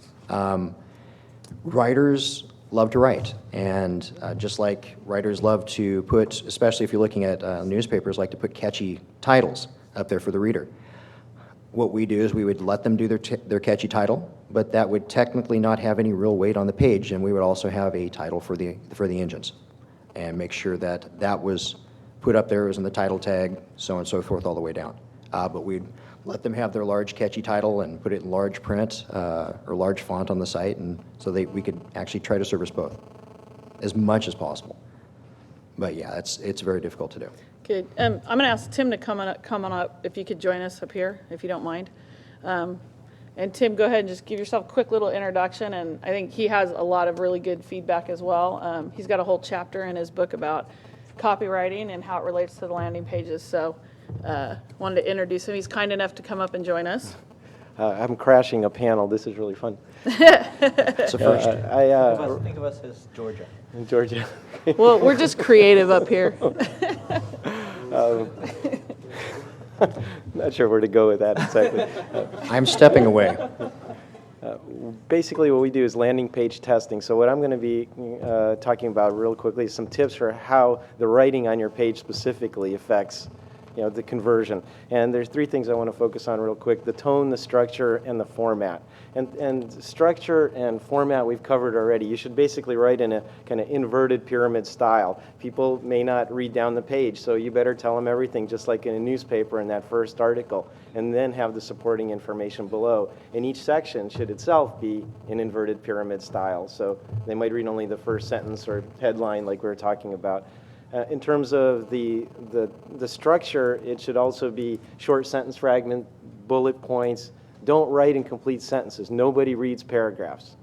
Writers love to write, and just like writers love to put, especially if you're looking at newspapers, like to put catchy titles up there for the reader. What we do is we would let them do their catchy title, but that would technically not have any real weight on the page, and we would also have a title for the engines, and make sure that that was put up there, was in the title tag, so on and so forth, all the way down. But we'd let them have their large catchy title and put it in large print or large font on the site, and so we could actually try to service both as much as possible. But yeah, it's very difficult to do. Good. I'm going to ask Tim to come on up, if you could join us up here, if you don't mind. And Tim, go ahead and just give yourself a quick little introduction, and I think he has a lot of really good feedback as well. He's got a whole chapter in his book about copywriting and how it relates to the landing pages, so wanted to introduce him. He's kind enough to come up and join us. I'm crashing a panel. This is really fun. It's a first. Think of us as Georgia. In Georgia. Well, we're just creative up here. Not sure where to go with that exactly. I'm stepping away. Basically, what we do is landing page testing. So what I'm going to be talking about real quickly is some tips for how the writing on your page specifically affects, you know, the conversion. And there's 3 things I want to focus on real quick: the tone, the structure, and the format. And structure and format we've covered already. You should basically write in a kind of inverted pyramid style. People may not read down the page, so you better tell them everything, just like in a newspaper in that first article, and then have the supporting information below. And each section should itself be in inverted pyramid style. So they might read only the first sentence or headline like we were talking about. In terms of the structure, it should also be short sentence fragment, bullet points. Don't write in complete sentences. Nobody reads paragraphs.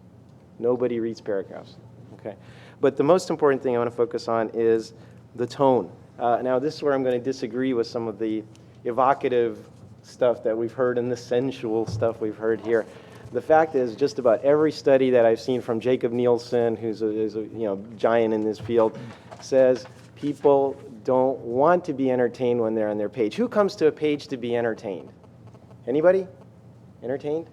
Nobody reads paragraphs. Okay. But the most important thing I want to focus on is the tone. Now, this is where I'm going to disagree with some of the evocative stuff that we've heard and the sensual stuff we've heard here. The fact is, just about every study that I've seen from Jacob Nielsen, who's a giant in this field, says people don't want to be entertained when they're on their page. Who comes to a page to be entertained? Anybody? Entertained?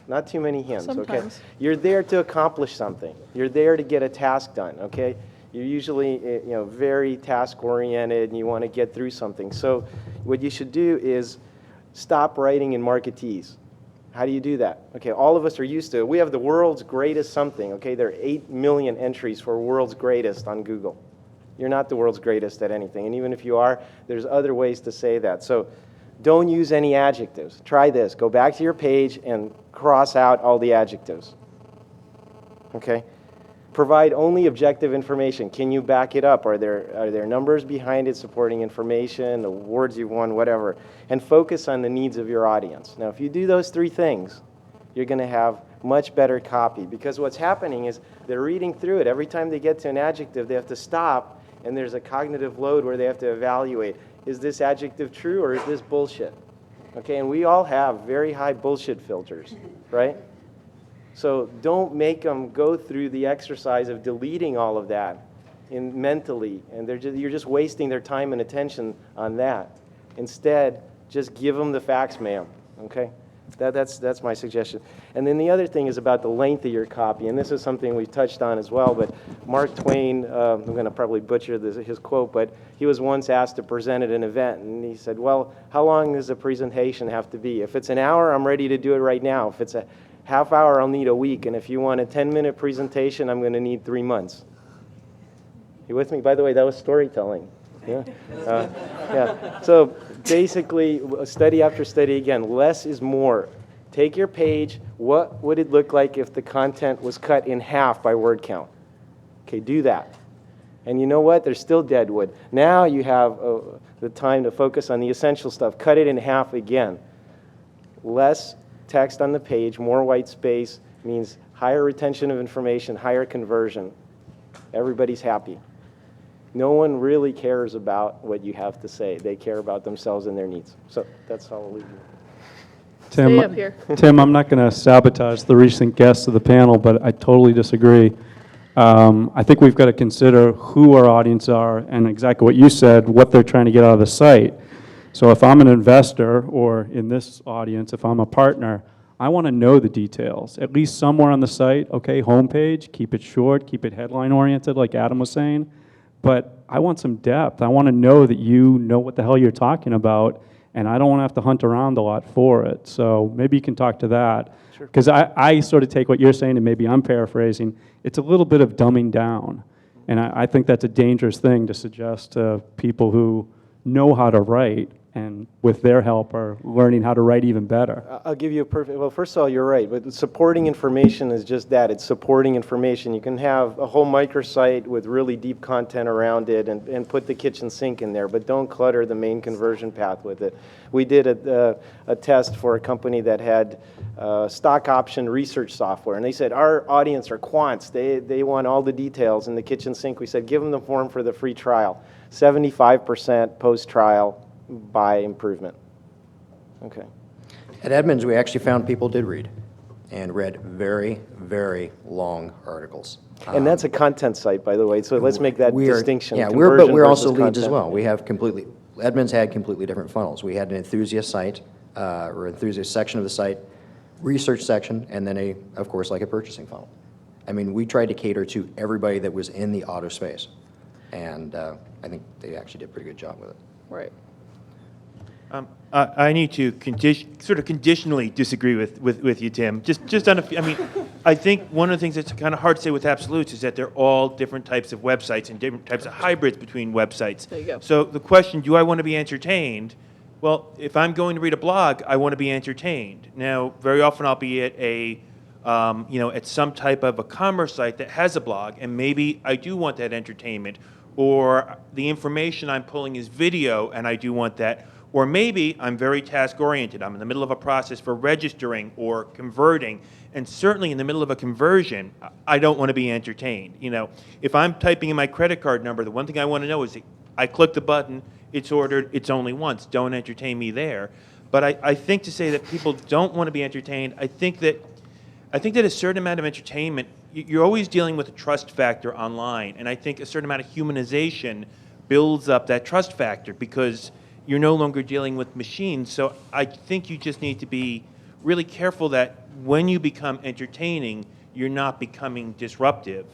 Not too many hands. Sometimes. Okay. You're there to accomplish something. You're there to get a task done. Okay. You're usually very task oriented, and you want to get through something. So, what you should do is stop writing in marketees. How do you do that? Okay, all of us are used to it. We have the world's greatest something. Okay, there are 8 million entries for world's greatest on Google. You're not the world's greatest at anything, and even if you are, there's other ways to say that. So don't use any adjectives. Try this. Go back to your page and cross out all the adjectives. Okay? Provide only objective information. Can you back it up? Are there numbers behind it, supporting information, awards you've won, whatever? And focus on the needs of your audience. Now, if you do those 3 things, you're going to have much better copy, because what's happening is they're reading through it. Every time they get to an adjective, they have to stop, and there's a cognitive load where they have to evaluate. Is this adjective true or is this bullshit? Okay, and we all have very high bullshit filters, right? So don't make them go through the exercise of deleting all of that mentally, and you're just wasting their time and attention on that. Instead, just give them the facts, ma'am, okay? That's my suggestion. And then the other thing is about the length of your copy, and this is something we touched on as well, but Mark Twain, I'm going to probably butcher his quote, but he was once asked to present at an event, and he said, well, how long does a presentation have to be? If it's an hour, I'm ready to do it right now. If it's half hour, I'll need a week. And if you want a 10-minute presentation, I'm going to need 3 months. You with me? By the way, that was storytelling. Yeah. Yeah. So basically, study after study again, less is more. Take your page. What would it look like if the content was cut in half by word count? Okay, do that. And you know what? There's still dead wood. Now you have the time to focus on the essential stuff. Cut it in half again. Less text on the page, more white space means higher retention of information, higher conversion. Everybody's happy. No one really cares about what you have to say. They care about themselves and their needs. So that's how I'll leave you. Stay up here. Tim, I'm not going to sabotage the recent guests of the panel, but I totally disagree. I think we've got to consider who our audience are and exactly what you said, what they're trying to get out of the site. So if I'm an investor, or in this audience, if I'm a partner, I want to know the details, at least somewhere on the site. Okay, homepage, keep it short, keep it headline-oriented, like Adam was saying. But I want some depth. I want to know that you know what the hell you're talking about, and I don't want to have to hunt around a lot for it. So maybe you can talk to that. Because I sort of take what you're saying, and maybe I'm paraphrasing, it's a little bit of dumbing down. And I think that's a dangerous thing to suggest to people who know how to write, and with their help are learning how to write even better. I'll give you a perfect, well, first of all, you're right, but supporting information is just that. It's supporting information. You can have a whole microsite with really deep content around it and put the kitchen sink in there, but don't clutter the main conversion path with it. We did a test for a company that had stock option research software, and they said, our audience are quants. They want all the details in the kitchen sink. We said, give them the form for the free trial. 75% post-trial buy improvement. Okay. At Edmunds, we actually found people did read, and read very, very long articles. And that's a content site, by the way, so let's make that distinction. Yeah, but conversion we're also versus leads as content. well. We have Edmunds had completely different funnels. We had an enthusiast site, or enthusiast section of the site, research section, and then of course, like a purchasing funnel. I mean, we tried to cater to everybody that was in the auto space, and I think they actually did a pretty good job with it. Right. I need to sort of conditionally disagree with you, Tim. Just on I mean, I think one of the things that's kind of hard to say with absolutes is that they're all different types of websites and different types of hybrids between websites. There you go. So the question, do I want to be entertained? Well, if I'm going to read a blog, I want to be entertained. Now, very often I'll be at at some type of a commerce site that has a blog, and maybe I do want that entertainment, or the information I'm pulling is video, and I do want that. Or maybe I'm very task-oriented. I'm in the middle of a process for registering or converting, and certainly in the middle of a conversion, I don't want to be entertained. If I'm typing in my credit card number, the one thing I want to know is I click the button, it's ordered, it's only once. Don't entertain me there. But I think to say that people don't want to be entertained, I think that a certain amount of entertainment, you're always dealing with a trust factor online, and I think a certain amount of humanization builds up that trust factor because you're no longer dealing with machines. So I think you just need to be really careful that when you become entertaining, you're not becoming disruptive.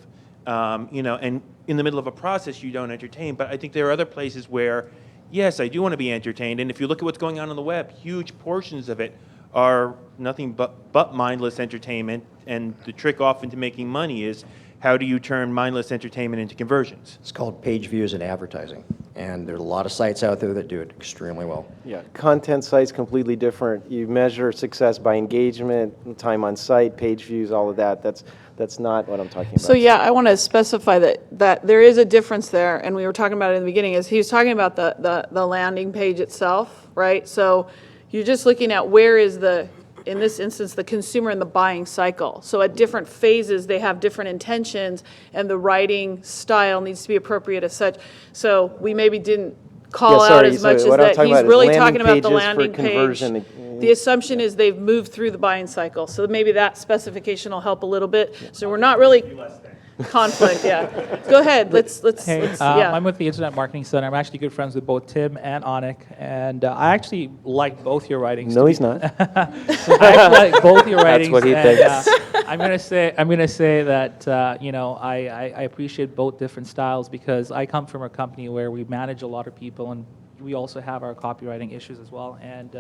And in the middle of a process, you don't entertain. But I think there are other places where, yes, I do want to be entertained. And if you look at what's going on the web, huge portions of it are nothing but mindless entertainment. And the trick often to making money is, how do you turn mindless entertainment into conversions? It's called page views and advertising, and there are a lot of sites out there that do it extremely well. Yeah, content sites completely different. You measure success by engagement, time on site, page views, all of that. That's not what I'm talking about. So yeah, I want to specify that there is a difference there, and we were talking about it in the beginning, is he was talking about the landing page itself, right? So you're just looking at where is in this instance, the consumer in the buying cycle. So at different phases, they have different intentions, and the writing style needs to be appropriate as such. So we maybe didn't call out as much as that. He's really talking about the landing page. The assumption is they've moved through the buying cycle. So maybe that specification will help a little bit. So we're not really conflict, yeah. Go ahead, let's yeah. I'm with the Internet Marketing Center. I'm actually good friends with both Tim and Anik, and I actually like both your writings. No, he's not. I actually like both your writings. That's what he thinks. I'm gonna say that I appreciate both different styles because I come from a company where we manage a lot of people, and we also have our copywriting issues as well. And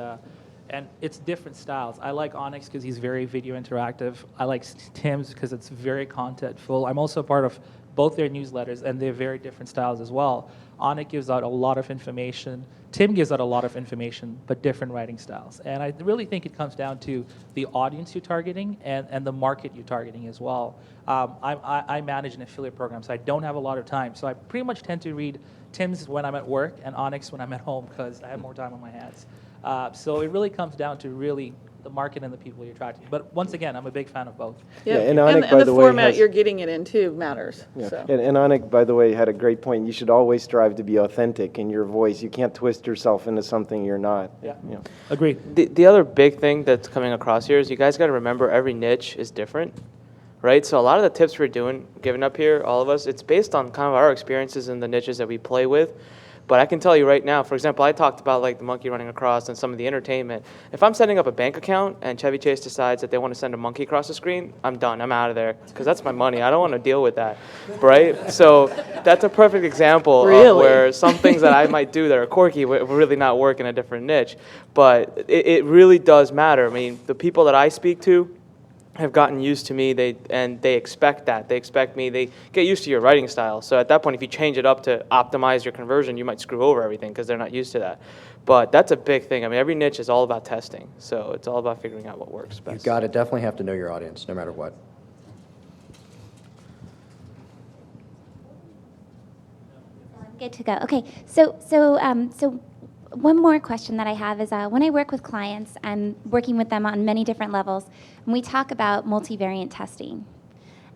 And it's different styles. I like Onyx because he's very video interactive. I like Tim's because it's very contentful. I'm also part of both their newsletters, and they're very different styles as well. Onyx gives out a lot of information. Tim gives out a lot of information, but different writing styles. And I really think it comes down to the audience you're targeting and the market you're targeting as well. I manage an affiliate program, so I don't have a lot of time. So I pretty much tend to read Tim's when I'm at work and Onyx when I'm at home because I have more time on my hands. So it really comes down to really the market and the people you're attracting. But once again, I'm a big fan of both. Yeah, and Onyx, by the the way, format has- you're getting it in too matters. Yeah. So. And Anik, by the way, had a great point. You should always strive to be authentic in your voice. You can't twist yourself into something you're not. Yeah. You know. Agreed. The other big thing that's coming across here is you guys got to remember every niche is different, right? So a lot of the tips we're giving up here, all of us, it's based on kind of our experiences in the niches that we play with. But I can tell you right now, for example, I talked about like the monkey running across and some of the entertainment. If I'm setting up a bank account and Chevy Chase decides that they want to send a monkey across the screen, I'm done. I'm out of there because that's my money. I don't want to deal with that, right? So that's a perfect example of where some things that I might do that are quirky will really not work in a different niche. But it really does matter. I mean, the people that I speak to have gotten used to me, they expect that. They expect me, they get used to your writing style. So at that point, if you change it up to optimize your conversion, you might screw over everything because they're not used to that. But that's a big thing. I mean, every niche is all about testing. So it's all about figuring out what works best. You've got to definitely have to know your audience, no matter what. Good to go. Okay, so one more question that I have is when I work with clients, I'm working with them on many different levels, and we talk about multivariate testing.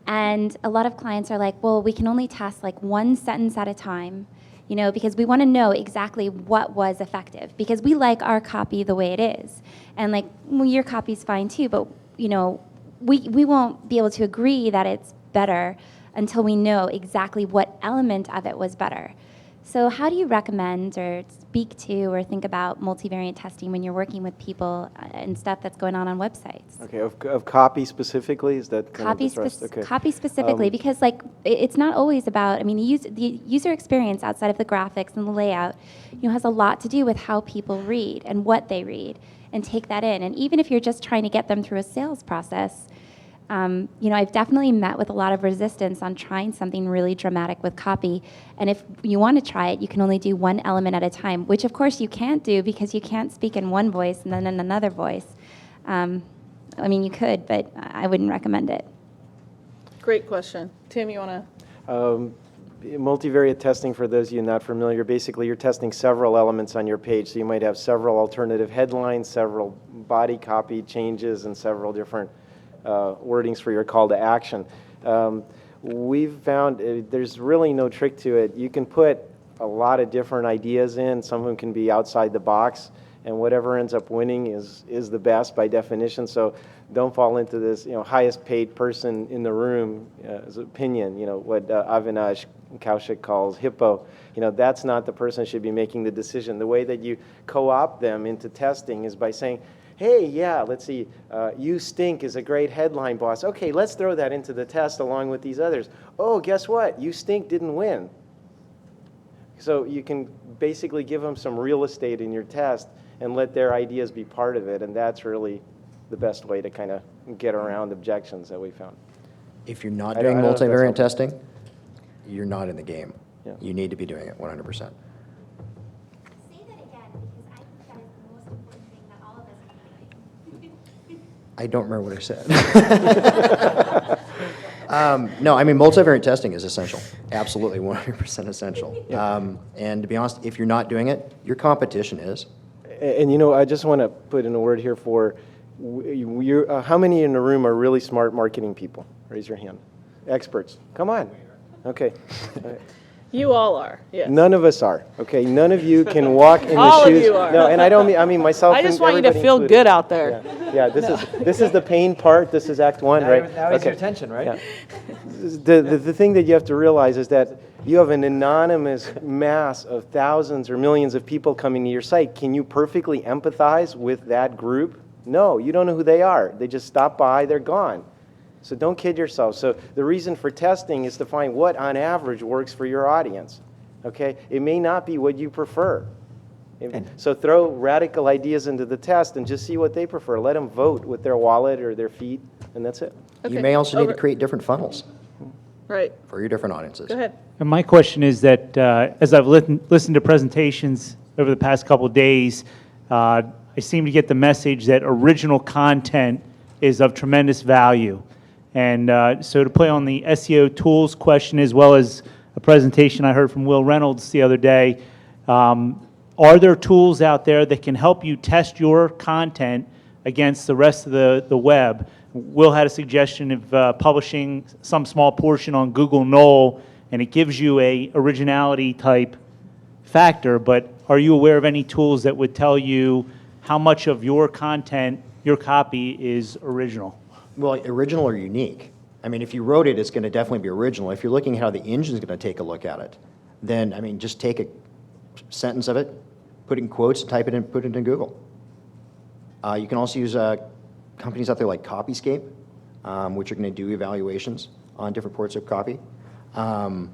And a lot of clients are like, well, we can only test like one sentence at a time, because we want to know exactly what was effective, because we like our copy the way it is. And like, well, your copy's fine too, but we won't be able to agree that it's better until we know exactly what element of it was better. So how do you recommend or speak to or think about multivariate testing when you're working with people and stuff that's going on websites? Okay, of copy specifically, is that kind of the thrust? Okay. Copy specifically, because like it's not always about, the user experience outside of the graphics and the layout, has a lot to do with how people read and what they read and take that in. And even if you're just trying to get them through a sales process, I've definitely met with a lot of resistance on trying something really dramatic with copy. And if you want to try it, you can only do one element at a time, which of course you can't do because you can't speak in one voice and then in another voice. You could, but I wouldn't recommend it. Great question. Tim, you want to? Multivariate testing, for those of you not familiar, basically you're testing several elements on your page. So you might have several alternative headlines, several body copy changes, and several different wordings for your call to action. We've found there's really no trick to it. You can put a lot of different ideas in. Some of them can be outside the box, and whatever ends up winning is the best by definition. So don't fall into this, highest paid person in the room opinion. What Avinash Kaushik calls hippo. That's not the person who should be making the decision. The way that you co-opt them into testing is by saying, hey, yeah, let's see, you stink is a great headline, boss. Okay, let's throw that into the test along with these others. Oh, guess what? You stink didn't win. So you can basically give them some real estate in your test and let their ideas be part of it, and that's really the best way to kind of get around objections that we found. If you're not I doing don't know if that's multivariate helpful. testing, you're not in the game. Yeah. You need to be doing it 100%. Say that again, because I think that is the most important thing that all of us are doing. I don't remember what I said. No, multivariate testing is essential. Absolutely 100% essential. And to be honest, if you're not doing it, your competition is. And I just want to put in a word here for, how many in the room are really smart marketing people? Raise your hand. Experts. Come on. Okay. You all are, yes. None of us are. Okay, none of you can walk in the All of shoes. you are. No, and I don't mean. I mean myself. I just and want you to everybody feel included. good out there. Yeah. This is the pain part. This is Act 1, right? Now it's your attention, right? Yeah. The thing that you have to realize is that you have an anonymous mass of thousands or millions of people coming to your site. Can you perfectly empathize with that group? No, you don't know who they are. They just stop by. They're gone. So don't kid yourself. So the reason for testing is to find what, on average, works for your audience. Okay? It may not be what you prefer. So throw radical ideas into the test and just see what they prefer. Let them vote with their wallet or their feet, and that's it. You Okay, may also need to over- create different funnels Right, for your different audiences. go ahead. And my question is that as I've listened to presentations over the past couple of days, I seem to get the message that original content is of tremendous value. And so to play on the SEO tools question, as well as a presentation I heard from Will Reynolds the other day, are there tools out there that can help you test your content against the rest of the web? Will had a suggestion of publishing some small portion on Google Knoll, and it gives you a originality type factor, but are you aware of any tools that would tell you how much of your content, your copy, is original? Well, original or unique. I mean, if you wrote it, it's going to definitely be original. If you're looking at how the engine's going to take a look at it, then, I mean, just take a sentence of it, put it in quotes, type it in, put it in Google. You can also use companies out there like Copyscape, which are going to do evaluations on different parts of copy. I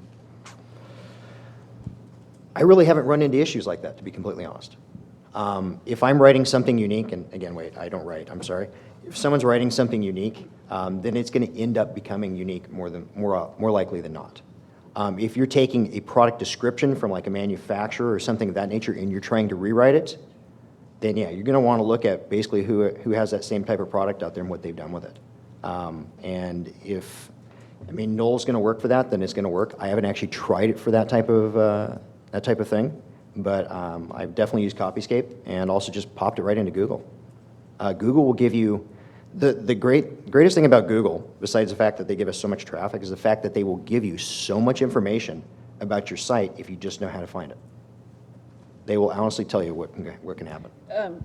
really haven't run into issues like that, to be completely honest. If I'm writing something unique, and again, wait, I don't write, I'm sorry. If someone's writing something unique, then it's going to end up becoming unique more likely than not. If you're taking a product description from like a manufacturer or something of that nature and you're trying to rewrite it, then yeah, you're going to want to look at basically who has that same type of product out there and what they've done with it. And if, I mean, Knoll's going to work for that, then it's going to work. I haven't actually tried it for that type of thing, but I've definitely used Copyscape and also just popped it right into Google. Google will give you, the greatest thing about Google, besides the fact that they give us so much traffic, is the fact that they will give you so much information about your site if you just know how to find it. They will honestly tell you what can happen.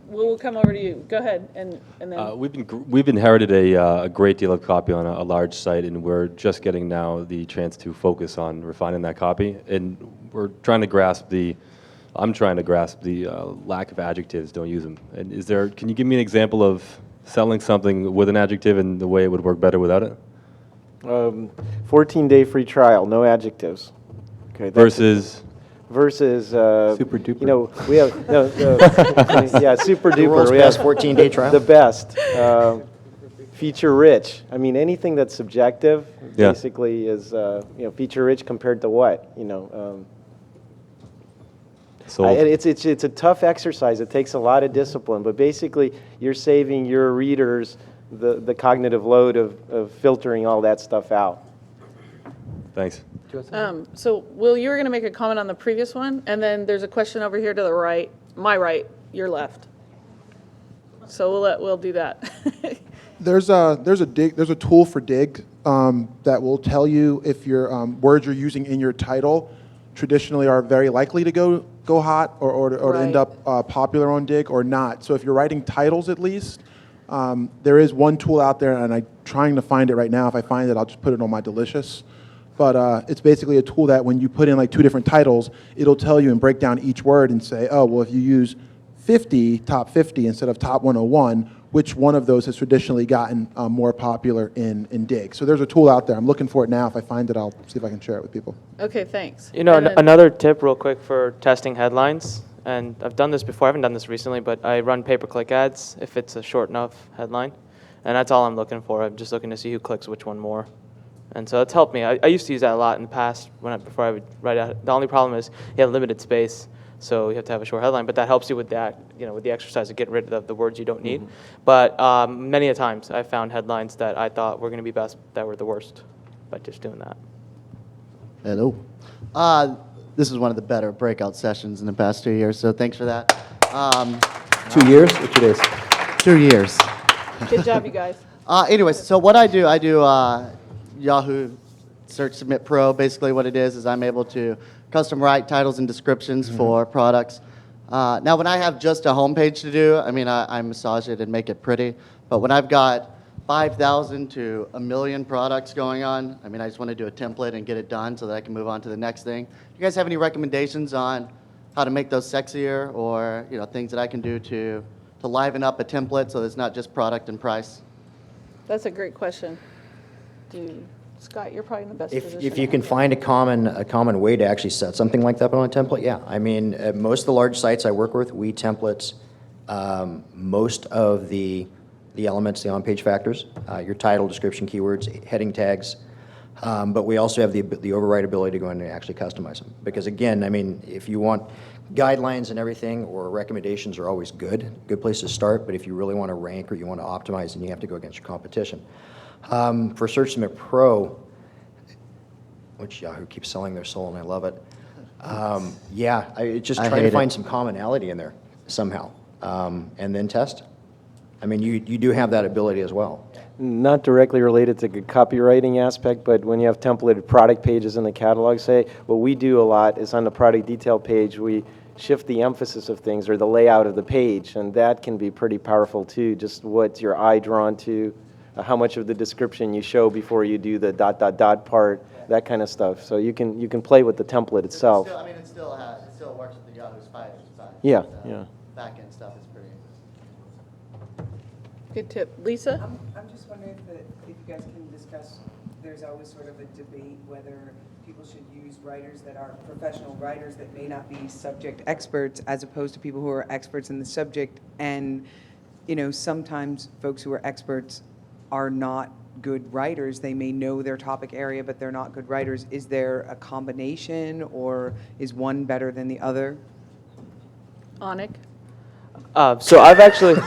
We'll come over to you. Go ahead, and then. We've inherited a great deal of copy on a large site, and we're just getting now the chance to focus on refining that copy. And we're trying to grasp I'm trying to grasp the lack of adjectives. Don't use them. And can you give me an example of selling something with an adjective and the way it would work better without it? 14-day free trial, no adjectives. Okay. Versus Super duper. You know, we have yeah, super The duper. world's We best have 14-day trial. the best. Feature rich. I mean, anything that's subjective Yeah. basically is feature rich compared to what? Sold. It's a tough exercise. It takes a lot of discipline, but basically you're saving your readers the cognitive load of filtering all that stuff out. Thanks. So, Will, you were going to make a comment on the previous one, and then there's a question over here to the right, my right, your left. So we'll let Will do that. There's a tool for Dig that will tell you if your words you're using in your title traditionally are very likely to go hot or to end up popular on Dig or not. So if you're writing titles at least, there is one tool out there, and I'm trying to find it right now. If I find it, I'll just put it on my Delicious. But it's basically a tool that when you put in like 2 different titles, it'll tell you and break down each word and say, oh, well, if you use top 50 instead of top 101, which one of those has traditionally gotten more popular in Dig. So there's a tool out there. I'm looking for it now. If I find it, I'll see if I can share it with people. Okay, thanks. You know, And then- another tip real quick for testing headlines, and I've done this before, I haven't done this recently, but I run pay-per-click ads if it's a short enough headline, and that's all I'm looking for. I'm just looking to see who clicks which one more. And so it's helped me. I used to use that a lot in the past before I would write out. The only problem is you have limited space, so you have to have a short headline, but that helps you with that, with the exercise of getting rid of the words you don't need. But many a times I found headlines that I thought were going to be best that were the worst by just doing that. Hello. This is one of the better breakout sessions in the past 2 years, so thanks for that. 2 years or 2 days? 2 years. Good job, you guys. Anyways, so what I do Yahoo Search Submit Pro. Basically what it is I'm able to custom write titles and descriptions for products. Now when I have just a homepage to do, I massage it and make it pretty, but when I've got 5,000 to 1 million products going on, I just want to do a template and get it done so that I can move on to the next thing. Do you guys have any recommendations on how to make those sexier, or things that I can do to liven up a template so that it's not just product and price? That's a great question. Scott, you're probably in the best If position. you can find a common way to actually set something like that on a template, yeah. I mean, at most of the large sites I work with, we templates most of the elements, the on-page factors, your title, description, keywords, heading tags, but we also have the override ability to go in and actually customize them. Because again, I mean, if you want guidelines and everything, or recommendations are always good place to start, but if you really want to rank or you want to optimize, then you have to go against your competition. For Search Submit Pro, which Yahoo keeps selling their soul, and I love it. Yeah, I just try to find some commonality in there somehow, and then test. I mean, you do have that ability as well. Not directly related to the copywriting aspect, but when you have templated product pages in the catalog, say, what we do a lot is on the product detail page, we shift the emphasis of things or the layout of the page, and that can be pretty powerful too, just what's your eye drawn to, how much of the description you show before you do the ... part, that kind of stuff. So you can play with the template itself. I mean, it still works with the Yahoo Spider side. Yeah, but, yeah. Back-end stuff is pretty. Good tip. Lisa? I'm just wondering if you guys can discuss, there's always sort of a debate whether people should use writers that are professional writers that may not be subject experts as opposed to people who are experts in the subject. And, you know, sometimes folks who are experts are not good writers. They may know their topic area, but they're not good writers. Is there a combination, or is one better than the other? Anik? So I've actually...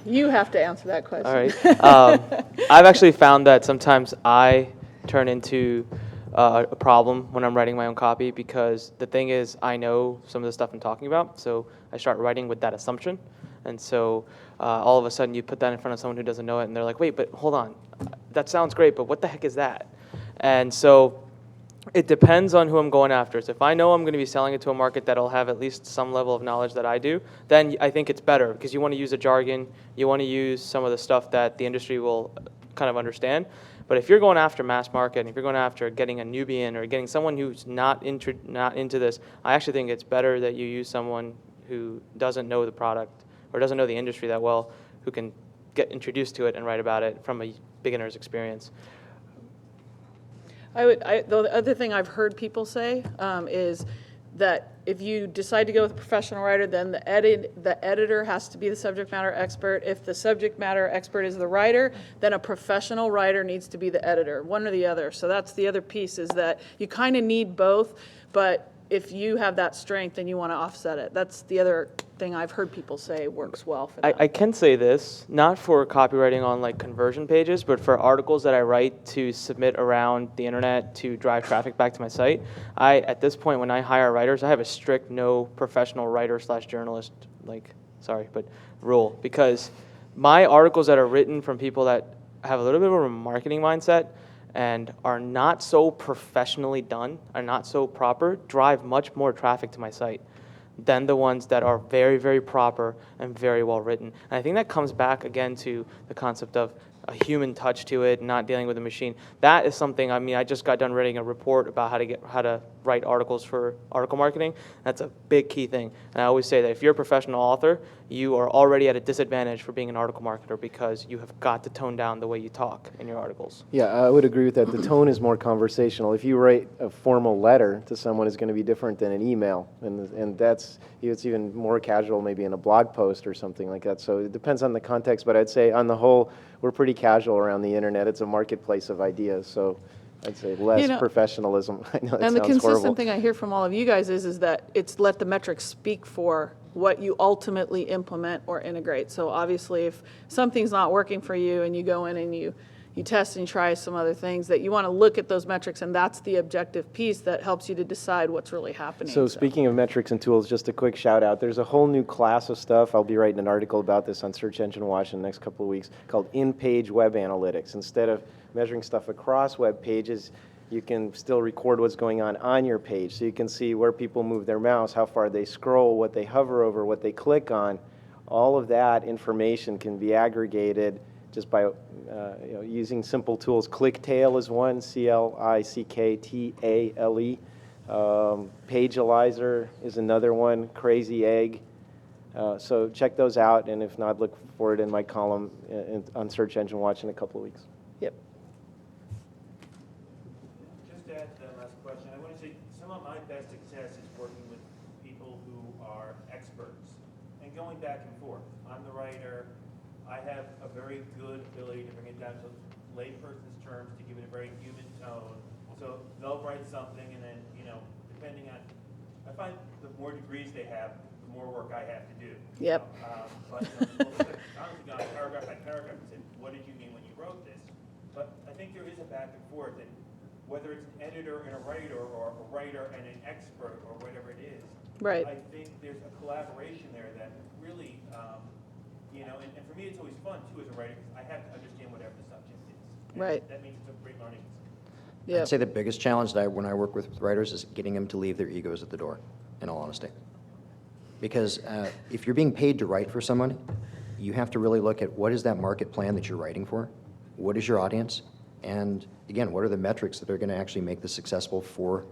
You have to answer that question. All right. I've actually found that sometimes I turn into a problem when I'm writing my own copy, because the thing is, I know some of the stuff I'm talking about, so I start writing with that assumption. And so all of a sudden you put that in front of someone who doesn't know it, and they're like, wait, but hold on. That sounds great, but what the heck is that? And so it depends on who I'm going after. So if I know I'm going to be selling it to a market that'll have at least some level of knowledge that I do, then I think it's better, because you want to use a jargon, you want to use some of the stuff that the industry will kind of understand. But if you're going after mass market, and if you're going after getting a newbie in or getting someone who's not into this, I actually think it's better that you use someone who doesn't know the product or doesn't know the industry that well, who can get introduced to it and write about it from a beginner's experience. The other thing I've heard people say is that if you decide to go with a professional writer, then the editor has to be the subject matter expert. If the subject matter expert is the writer, then a professional writer needs to be the editor, one or the other. So that's the other piece, is that you kind of need both, but if you have that strength, then you want to offset it. That's the other thing I've heard people say works well for them. I can say this, not for copywriting on like conversion pages, but for articles that I write to submit around the internet to drive traffic back to my site. At this point, when I hire writers, I have a strict no professional writer/journalist, rule, because my articles that are written from people that have a little bit of a marketing mindset and are not so professionally done, are not so proper, drive much more traffic to my site than the ones that are very, very proper and very well written. And I think that comes back again to the concept of a human touch to it, not dealing with a machine. That is something, I just got done writing a report about how to write articles for article marketing. That's a big key thing. And I always say that if you're a professional author, you are already at a disadvantage for being an article marketer, because you have got to tone down the way you talk in your articles. Yeah, I would agree with that. The tone is more conversational. If you write a formal letter to someone, it's going to be different than an email, and it's even more casual, maybe in a blog post or something like that. So it depends on the context, but I'd say on the whole, we're pretty casual around the internet. It's a marketplace of ideas, so I'd say less professionalism. I know that and the sounds consistent horrible. thing I hear from all of you guys is that it's let the metrics speak for what you ultimately implement or integrate. So obviously, if something's not working for you and you go in and you test and try some other things, that you want to look at those metrics, and that's the objective piece that helps you to decide what's really happening. So speaking of metrics and tools, just a quick shout out. There's a whole new class of stuff. I'll be writing an article about this on Search Engine Watch in the next couple of weeks, called in-page web analytics. Instead of measuring stuff across web pages, you can still record what's going on your page. So you can see where people move their mouse, how far they scroll, what they hover over, what they click on. All of that information can be aggregated just by using simple tools. ClickTale is one, ClickTale. Pagealizer is another one, Crazy Egg. So check those out, and if not, look for it in my column on Search Engine Watch in a couple of weeks. Yep. best success is working with people who are experts and going back and forth. I'm the writer. I have a very good ability to bring it down to layperson's terms to give it a very human tone. So they'll write something, and then, depending on, I find the more degrees they have, the more work I have to do. Yep. But honestly, gone paragraph by paragraph and said, what did you mean when you wrote this? But I think there is a back and forth, and whether it's an editor and a writer, or a writer and an expert, or whatever it is, Right. I think there's a collaboration there that really, and for me it's always fun too as a writer, because I have to understand whatever the subject is. And Right. That means it's a great learning experience. Yep. I'd say the biggest challenge that when I work with writers is getting them to leave their egos at the door, in all honesty. Because if you're being paid to write for someone, you have to really look at what is that market plan that you're writing for, what is your audience, and again, what are the metrics that are going to actually make this successful for,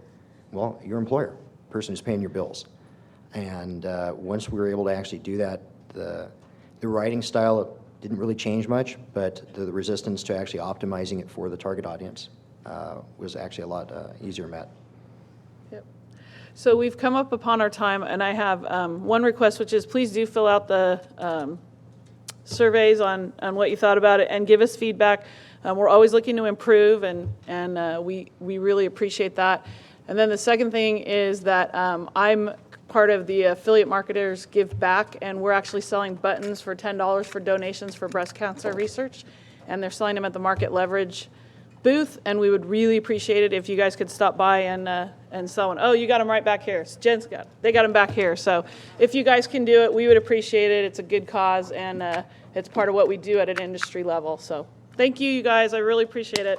well, your employer, the person who's paying your bills. And once we were able to actually do that, the writing style didn't really change much, but the resistance to actually optimizing it for the target audience was actually a lot easier met. Yep. So we've come up upon our time, and I have one request, which is please do fill out the surveys on what you thought about it and give us feedback. We're always looking to improve, and we really appreciate that. And then the second thing is that I'm part of the Affiliate Marketers Give Back, and we're actually selling buttons for $10 for donations for breast cancer research, and they're selling them at the Market Leverage booth, and we would really appreciate it if you guys could stop by and sell one. Oh, you got them right back here. Jen's they got them back here. So if you guys can do it, we would appreciate it. It's a good cause, and it's part of what we do at an industry level. So thank you, you guys. I really appreciate it.